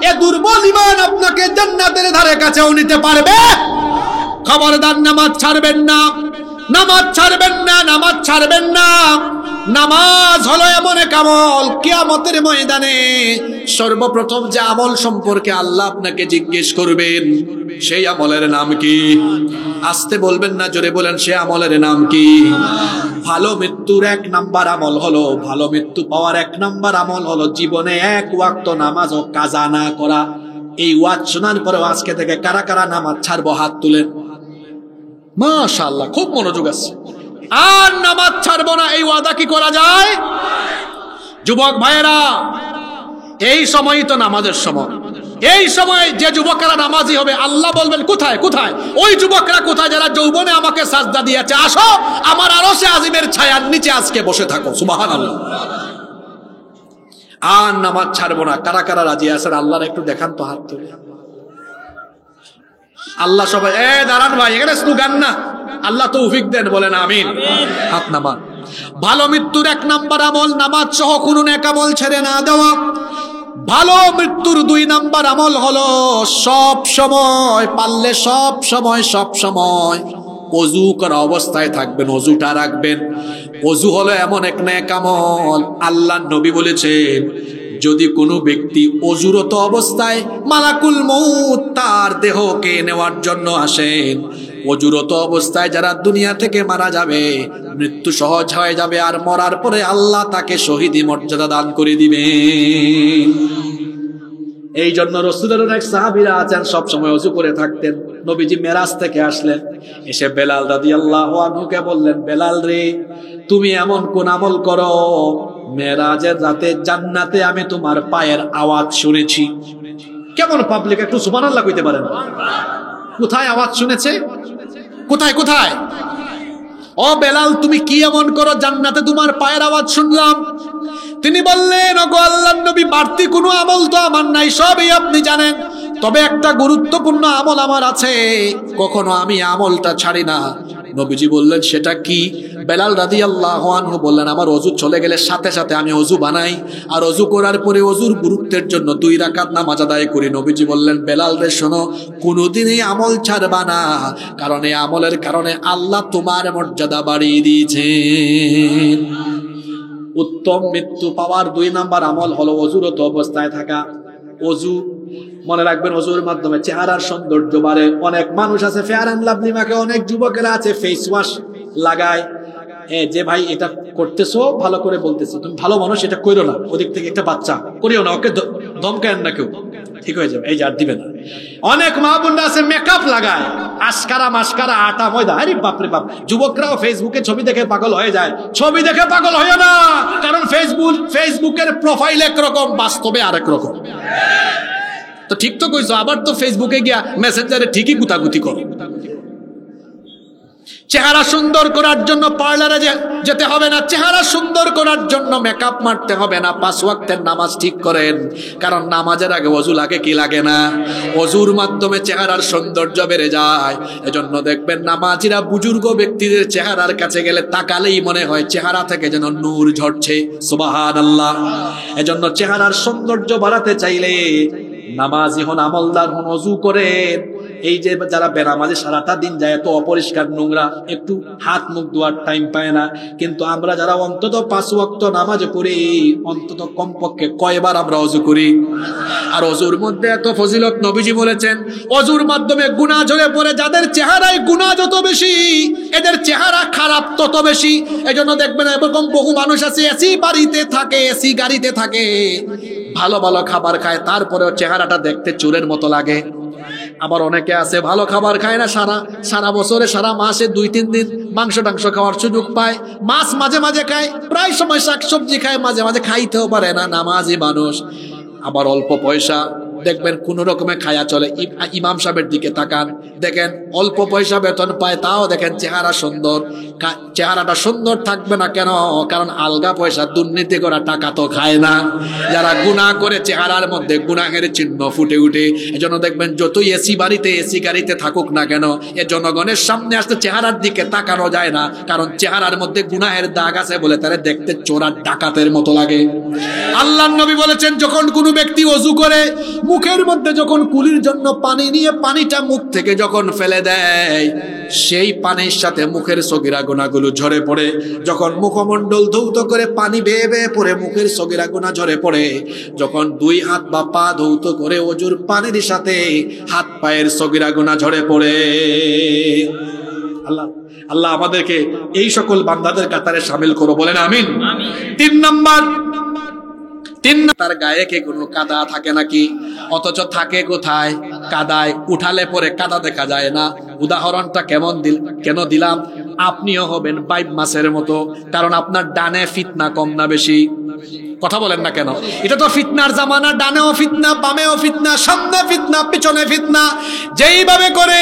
এ দুর্বল ঈমান আপনাকে জান্নাতের ধারে কাছেও নিতে পারবে। খবরদার, নামাজ ছাড়বেন না, নামাজ ছাড়বেন না, নামাজ ছাড়বেন না। নামাজ হলো এমন এক আমল, কিয়ামতের ময়দানে সর্বপ্রথম যে আমল সম্পর্কে আল্লাহ আপনাকে জিজ্ঞেস করবেন, সেই আমলের নাম কি? আস্তে বলবেন না, জোরে বলেন, সেই আমলের নাম কি? ভালো মৃত্যুর 1 নাম্বার আমল হলো, ভালো মৃত্যু পাওয়ার 1 নাম্বার আমল হলো জীবনে 1 ওয়াক্ত নামাজও কাজা না করা। এই ওয়াজ শোনার পরে আজকে থেকে কারা কারা নামাজ ছাড়বো হাত তুলেন। মাশাআল্লাহ, খুব মনোযোগ আছে। আর নামাজ ছাড়বো না, এই ওয়াদা কি করা যায়? যুবক ভাইয়েরা, এই সময়ই তো নামাজের সময়। এই সময় যে যুবকরা নামাজি হবে, আল্লাহ বলবেন, কোথায় কোথায় ওই যুবকরা, কোথায় যারা যৌবনে আমাকে সাজদা দিয়েছে, আসো আমার আরশে আজিমের ছায়ার নিচে আজকে বসে থাকো। সুবহানাল্লাহ। আর নামাজ ছাড়বো না, কারা কারা রাজি আছেন? আল্লাহর একটু দেখান তো হাত তুলে। আল্লাহ সবাই দাঁড়ান ভাই, এখানে স্লোগান না, আল্লাহ তৌফিক দেন, বলেন আমিন। হাত নামান। ভালো মৃত্যুর 1 নাম্বার আমল নামাজ সহ কোন নেক আমল ছেড়ে না দেওয়া। ভালো মৃত্যুর 2 নাম্বার আমল হলো সব সময়, পারলে সব সময় ওযু করা অবস্থায় থাকবেন, ওযুটা রাখবেন। ওযু হলো এমন এক নেক আমল, আল্লাহর নবী বলেছেন, যদি কোনো ব্যক্তি অজুরত অবস্থায় মালাকুল মউত তার দেহকে নেওয়ার জন্য আসেন, অজুরত অবস্থায় যারা দুনিয়া থেকে মারা যাবে, মৃত্যু সহজ হয়ে যাবে, আর মরার পরে আল্লাহ তাকে শহীদি মর্যাদা দান করে দিবেন। এই জন্য রাসূলের অনেক সাহাবীরা আছেন সব সময় ওযু করে থাকতেন। নবীজি মেরাজ থেকে আসলেন, এসে বেলাল রাদিয়াল্লাহু আনহুকে বললেন, বেলাল রে, তুমি এমন কোন আমল করো, মেরাজের রাতে জান্নাতে আমি তোমার পায়ের আওয়াজ শুনেছি। কেমন পাবলিক একটু সুবহানাল্লাহ কইতে পারেন? কোথায় আওয়াজ শুনেছে? কোথায় কোথায়? ও বেলাল, তুমি কি এমন করো জান্নাতে তোমার পায়ের আওয়াজ শুনলাম? তিনি বললেন, ওগো আল্লাহর নবী, বাড়তি কোনো আমল তো আমার নাই, সবই আপনি জানেন, তবে একটা গুরুত্বপূর্ণ আমল আমার আছে, কখনো আমি আমলটা ছাড়ি না। নবীজি বললেন, সেটা কি? বেলাল রাদিয়াল্লাহু আনহু বললেন, আমার ওযু চলে গেলে সাথে সাথে আমি ওযু বানাই, আর ওযু করার পরে ওযুর গুরুত্বের জন্য 2 রাকাত নামাজ আদায় করি। নবীজি বললেন, বেলাল রে শোনো, কোনোদিনই আমল ছাড়বা না, কারণ এই আমলের কারণে আল্লাহ তোমার মর্যাদা বাড়িয়ে দিয়েছেন। উত্তম মৃত্যু পাওয়ার 2 নাম্বার আমল হলো ওযুরত অবস্থায় থাকা। ওযু মনে রাখবেন, ওযুর মাধ্যমে চেহারার সৌন্দর্য বাড়ে। অনেক মানুষ আছে ফেয়ার অ্যান্ড লাভলি মাখে, অনেক যুবকেরা আছে ফেস ওয়াশ লাগায়। যে ভাই এটা করতেছো, ভালো করে বলতেছি, তুমি ভালো মানুষ, এটা কইরো না, ওদিক থেকে একটা বাচ্চা করিও না, ওকে ধমকায়েন না কেউ, ঠিক হয়ে যাবে, এই যে আর দিবে না। অনেক মা বোনরা আছে মেকআপ লাগায়, আশকারা মাস্কারা আটা ময়দা, আরে বাপরে বাপ। যুবকরাও ফেসবুকে ছবি দেখে পাগল হয়ে যায়। ছবি দেখে পাগল হয় না, কারণ ফেসবুকের প্রোফাইল একরকম, বাস্তবে আরেক রকম। তো ঠিক তো কইছো, আবার তো ফেসবুকে গিয়া মেসেঞ্জারে ঠিকই গুতাগুতি করো। চেহারা সুন্দর করার জন্য পার্লারে যেতে হবে না, চেহারা সুন্দর করার জন্য মেকআপ মারতে হবে না। 5 ওয়াক্তের নামাজ ঠিক করেন, কারণ নামাজের আগে ওযু লাগে কি লাগে না? ওযুর মাধ্যমে চেহারার সৌন্দর্য বেড়ে যায়। এজন্য দেখবেন নামাজিরা বুজুর্গ ব্যক্তিদের চেহারার কাছে গেলে তাকালেই মনে হয় চেহারা থেকে যেন নূর ঝরছে। সুবহানাল্লাহ। এজন্য চেহারার সৌন্দর্য বাড়াতে চাইলে নামাজি হন, আমলদার হন, ওযু করেন। এই যে যারা বেনামাজি সারাটা দিন যায়, এত অপরিষ্কার নোংরা, একটু হাত মুখ ধোয়ার টাইম পায় না। কিন্তু আমরা যারা অন্তত 5 ওয়াক্ত নামাজ পড়ি, অন্তত কমপক্ষে কয়বার আমরা ওযু করি? আর ওযুর মধ্যে এত ফজিলত, নবীজি বলেছেন ওযুর মাধ্যমে গুনাহ ঝরে পড়ে। যাদের চেহারায় গুনাহ যত বেশি, এদের চেহারা খারাপ তত বেশি। এজন্য দেখবেন এরকম বহু মানুষ আছে, এসি বাড়িতে থাকে, এসি গাড়িতে থাকে, ভালো ভালো খাবার খায়, তারপরেও চেহারাটা দেখতে চুলের মতো লাগে। আবার অনেকে আছে ভালো খাবার খায় না, সারা বছরে সারা মাসে 2-3 দিন মাংস টাংস খাওয়ার সুযোগ পায়, মাছ মাঝে মাঝে খায়, প্রায় সময় শাকসবজি খায়, মাঝে মাঝে খাইতেও পারে না, নামাজি মানুষ। আবার অল্প পয়সা, দেখবেন কোন রকমে খায়া চলে। ইমাম সাহেবের দিকে তাকান, দেখেন অল্প পয়সা বেতন পায়, তাও দেখেন চেহারা সুন্দর। চেহারাটা সুন্দর থাকবে না কেন? কারণ আলগা পয়সা দুর্নীতি করা টাকা তো খায় না। যারা গুনাহ করে চেহারার মধ্যে গুনাহের চিহ্ন ফুটে উঠে। এজন্য দেখবেন যতই এসি বাড়িতে এসি গাড়িতে থাকুক না কেন, এ জনগণের সামনে আসতে চেহারার দিকে তাকানো যায় না, কারণ চেহারার মধ্যে গুনাহের দাগ আছে বলে তারা দেখতে চোরার ডাকাতের মতো লাগে। আল্লাহর নবী বলেছেন, যখন কোনো ব্যক্তি ওযু করে, মুখের মধ্যে যখন কুলির জন্য পানি নিয়ে পানিটা মুখ থেকে যখন ফেলে দেয়, সেই পানির সাথে মুখের সগীরা গুনাহগুলো ঝরে পড়ে। যখন মুখমণ্ডল ধৌত করে পানি বেয়ে বেয়ে পড়ে মুখের সগীরা গুনাহ ঝরে পড়ে। যখন 2 হাত বা পা ধৌত করে ওযুর পানির সাথে হাত পায়ের সগীরা গুনাহ ঝরে পড়ে। আল্লাহ আমাদেরকে এই সকল বান্দাদের কাতারে শামিল করো, বলেন আমিন। 3 নাম্বার, তার গায়ে কে কোনো কাদা থাকে নাকি? অথচ থাকে কোথায়? কাদায়। উঠালে পরে কাদা দেখা যায় না। উদাহরণটা কেন দিলাম? আপনিও হবেন 5 মাসের মতো, কারণ আপনার ডানে ফিতনা কম না বেশি? কথা বলেন না কেন? এটা তো ফিতনার জামানা, ডানেও ফিতনা, বামেও ফিতনা, সামনে ফিতনা, পিছনে ফিতনা। যেইভাবে করে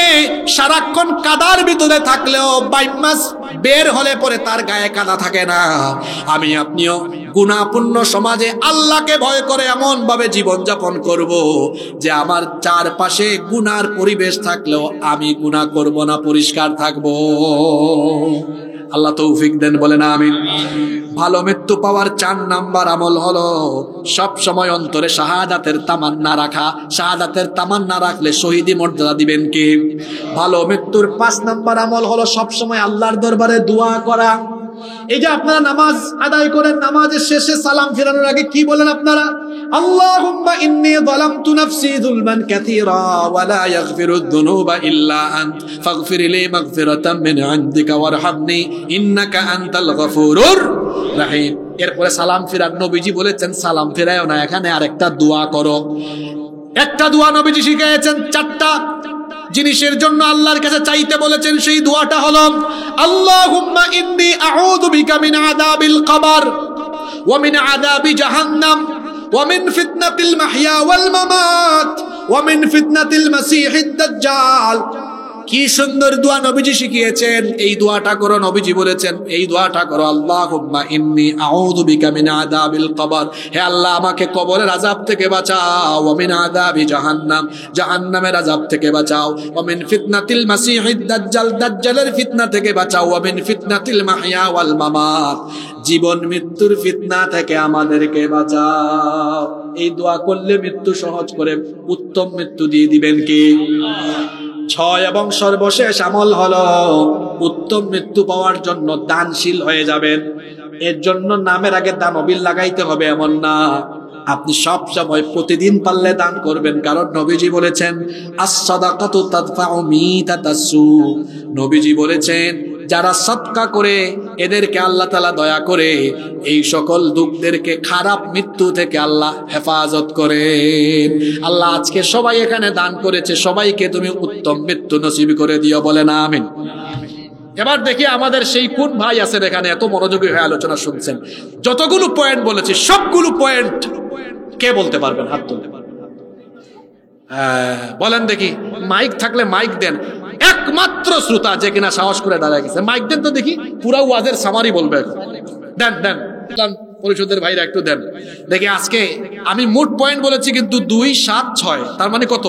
সারাক্ষণ কাদার ভিতরে থাকলেও 22 মাস বের হলে পরে তার গায়ে কাদা থাকে না, আমি আপনিও গুনাহপূর্ণ সমাজে আল্লাহকে ভয় করে এমন ভাবে জীবনযাপন করব যে আমার চারপাশে গুনার পরিবেশ থাকলেও আমি গুনাহ করব না, পরিষ্কার থাকব। আল্লাহ তৌফিক দেন, বলেন আমিন। ভালো মৃত্যু পাওয়ার 4 নাম্বার আমল হলো সব সময় অন্তরে শাহাদাতের তামান্না রাখা। শাহাদাতের তামান্না রাখলে শহীদি মর্যাদা দিবেন কে? ভালো মৃত্যুর 5 নাম্বার আমল হলো সব সময় আল্লাহর দরবারে দোয়া করা। এই যে আপনারা নামাজ আদায় করেন, নামাজের শেষে সালাম ফেরানোর আগে কি বলেন আপনারা? আল্লাহুম্মা ইন্নী যালামতু নাফসি যুলমান কাসীরা ওয়া লা ইয়াগফিরুদ যুনুবা ইল্লা আনত ফাগফির লি মাগফিরাতাম মিন ইনদিকা ওয়ারহামনি ইন্নাকা আনতাল গফুরুর রহিম। এরপরে সালাম ফেরান। নবীজি বলেছেন সালাম ফেরায়ও না, এখানে আরেকটা দোয়া করো। একটা দোয়া নবীজি শিখিয়েছেন, চারটা জিনিসের জন্য আল্লাহর কাছে চাইতে বলেছেন। সেই দোয়াটা হলো আল্লাহুম্মা ইন্নী আউযু বিকা মিন আযাবিল কবর ওয়া মিন আযাবি জাহান্নাম ওয়া মিন ফিতনাতিল মাহইয়া ওয়াল মামাত ওয়া মিন ফিতনাতিল মাসীহিদ দাজ্জাল। কি সুন্দর দোয়া নবীজি শিখিয়েছেন। এই দোয়াটা করো। নবীজি বলেছেন এই দোয়াটা করো, আল্লাহুম্মা ইন্নী আউযু বিকা মিন আযাবিল কবর, হে আল্লাহ আমাকে কবরের আযাব থেকে বাঁচাও, ওয়া মিন আযাবি জাহান্নাম, জাহান্নামের আযাব থেকে বাঁচাও, ওয়া মিন ফিতনাতিল মাসীহিদ দাজ্জাল, দাজ্জালের ফিতনা থেকে বাঁচাও, ওয়া মিন ফিতনাতিল মাহইয়া ওয়াল মামাত, জীবন মৃত্যুর ফিতনা থেকে আমাদেরকে বাঁচাও। এই দোয়া করলে মৃত্যু সহজ করে উত্তম মৃত্যু দিয়ে দিবেন কি? 6 এবং সর্বশেষ আমল হলো উত্তম মৃত্যু পাওয়ার জন্য দানশীল হয়ে যাবেন। এর জন্য নামের আগে দানবিল লাগাইতে হবে এমন না, আপনি সব সময় প্রতিদিন পারলে দান করবেন। কারণ নবীজি বলেছেন আস-সাদাকাতু তাদফাউ মিতাতাসু, নবীজি বলেছেন যারা সদকা করে এদেরকে আল্লাহ তাআলা দয়া করে, এই সকল দুঃখদেরকে খারাপ মৃত্যু থেকে আল্লাহ হেফাজত করেন। আল্লাহ আজকে সবাই এখানে দান করেছে, সবাইকে তুমি উত্তম মৃত্যু নসিব করে দিও, বলেন আমিন। এবার দেখি আমাদের সেই কোন ভাই আছেন এখানে এত মনোযোগী হয়ে আলোচনা শুনছেন। যতগুলো পয়েন্ট বলেছি সবগুলো পয়েন্ট কে বলতে পারবেন? হাত তুলতে পারবেন? বলেন দেখি, মাইক থাকলে মাইক দেন। একমাত্র শ্রোতা যে কিনা সাহস করে দাঁড়ায় গেছে, মাইক দেন তো দেখি। পুরা ওয়াজের সামারি বলবে এখন। দেন দেন পরিষদের ভাইরা একটু দেন দেখি। আজকে আমি মোট পয়েন্ট বলেছি কিন্তু 2, 7, 6, তার মানে কত?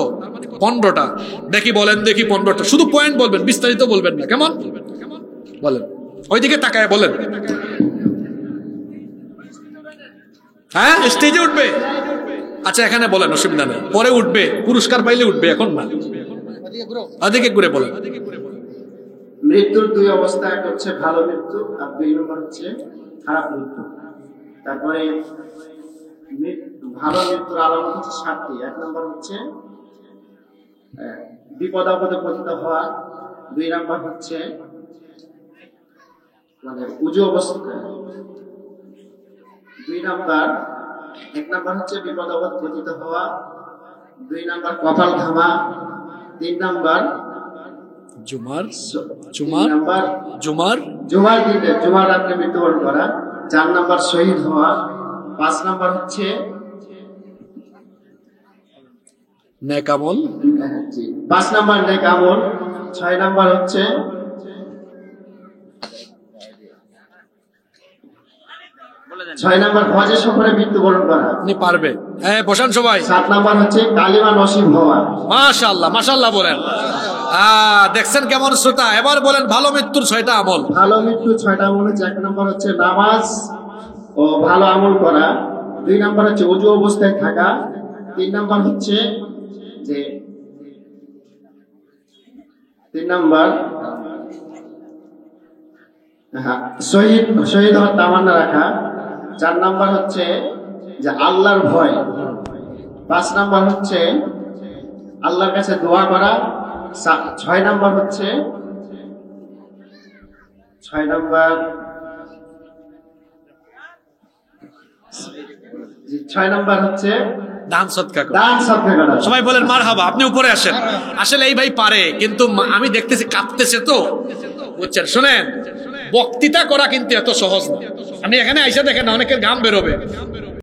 15টা। দেখি বলেন দেখি 15টা। শুধু পয়েন্ট বলবেন, বিস্তারিত বলবেন না, কেমন? বলেন, ওইদিকে তাকায় বলেন। হ্যাঁ, স্টেজে উঠবে? আচ্ছা এখানে বলেন, অসুবিধা নেই, পরে উঠবে, পুরস্কার পাইলে উঠবে, এখন না। ওদিকে ঘুরে বলেন। মৃত্যুর 2 অবস্থা, এক হচ্ছে ভালো মৃত্যু আর 2 নম্বর হচ্ছে খারাপ মৃত্যু। তারপরে ভালো মৃত্যুর আলামত হচ্ছে 7টি। 1 নম্বর হচ্ছে বিপদ আপদে পতিত হওয়া, 2 নম্বর হচ্ছে মানে উজু অবস্থা, 2 নম্বর 1 নম্বর হচ্ছে বিপদ আপদে পতিত হওয়া, 2 নম্বর কপাল ঘামা, 3 নম্বর জুমার রাতে মৃত্যুবরণ করা, 4 নম্বর শহীদ হওয়া, 5 নম্বর হচ্ছে নেক আমল, 5 নম্বর নেক আমল, 6 নম্বর হচ্ছে হজের সফরে মৃত্যুবরণ করা। আপনি পারবে, হ্যাঁ বসান সবাই। 7 নম্বর হচ্ছে কালিমা নসিব হওয়া। মাশাআল্লাহ মাশাআল্লাহ বলেন। দেখছেন কেমন শ্রোতা? এবার বলেন ভালো মৃত্যুর 6টা আমল। ভালো মৃত্যুর 6টা আমল হচ্ছে 1 নম্বর হচ্ছে নামাজ ও ভালো আমল করা, 2 নম্বর হচ্ছে ওযু অবস্থায় থাকা, 3 নম্বর হচ্ছে যে 3 নম্বর শহীদ হওয়ার তামান্না রাখা, 4 নম্বর হচ্ছে যে আল্লাহর ভয়, 5 নম্বর হচ্ছে আল্লাহর কাছে দোয়া করা, 6 নম্বর হচ্ছে 6 নম্বর হচ্ছে দান সদকা করা। সবাই বলেন মারহাবা। আপনি উপরে আসেন। আসলে এই ভাই পারে, কিন্তু আমি দেখতেছি কাঁপতেছে তো, বুঝছেন? শুনেন, বক্তৃতা করা কিন্তু এত সহজ না। আপনি এখানে আইসা দেখেন অনেকের ঘাম বেরোবে।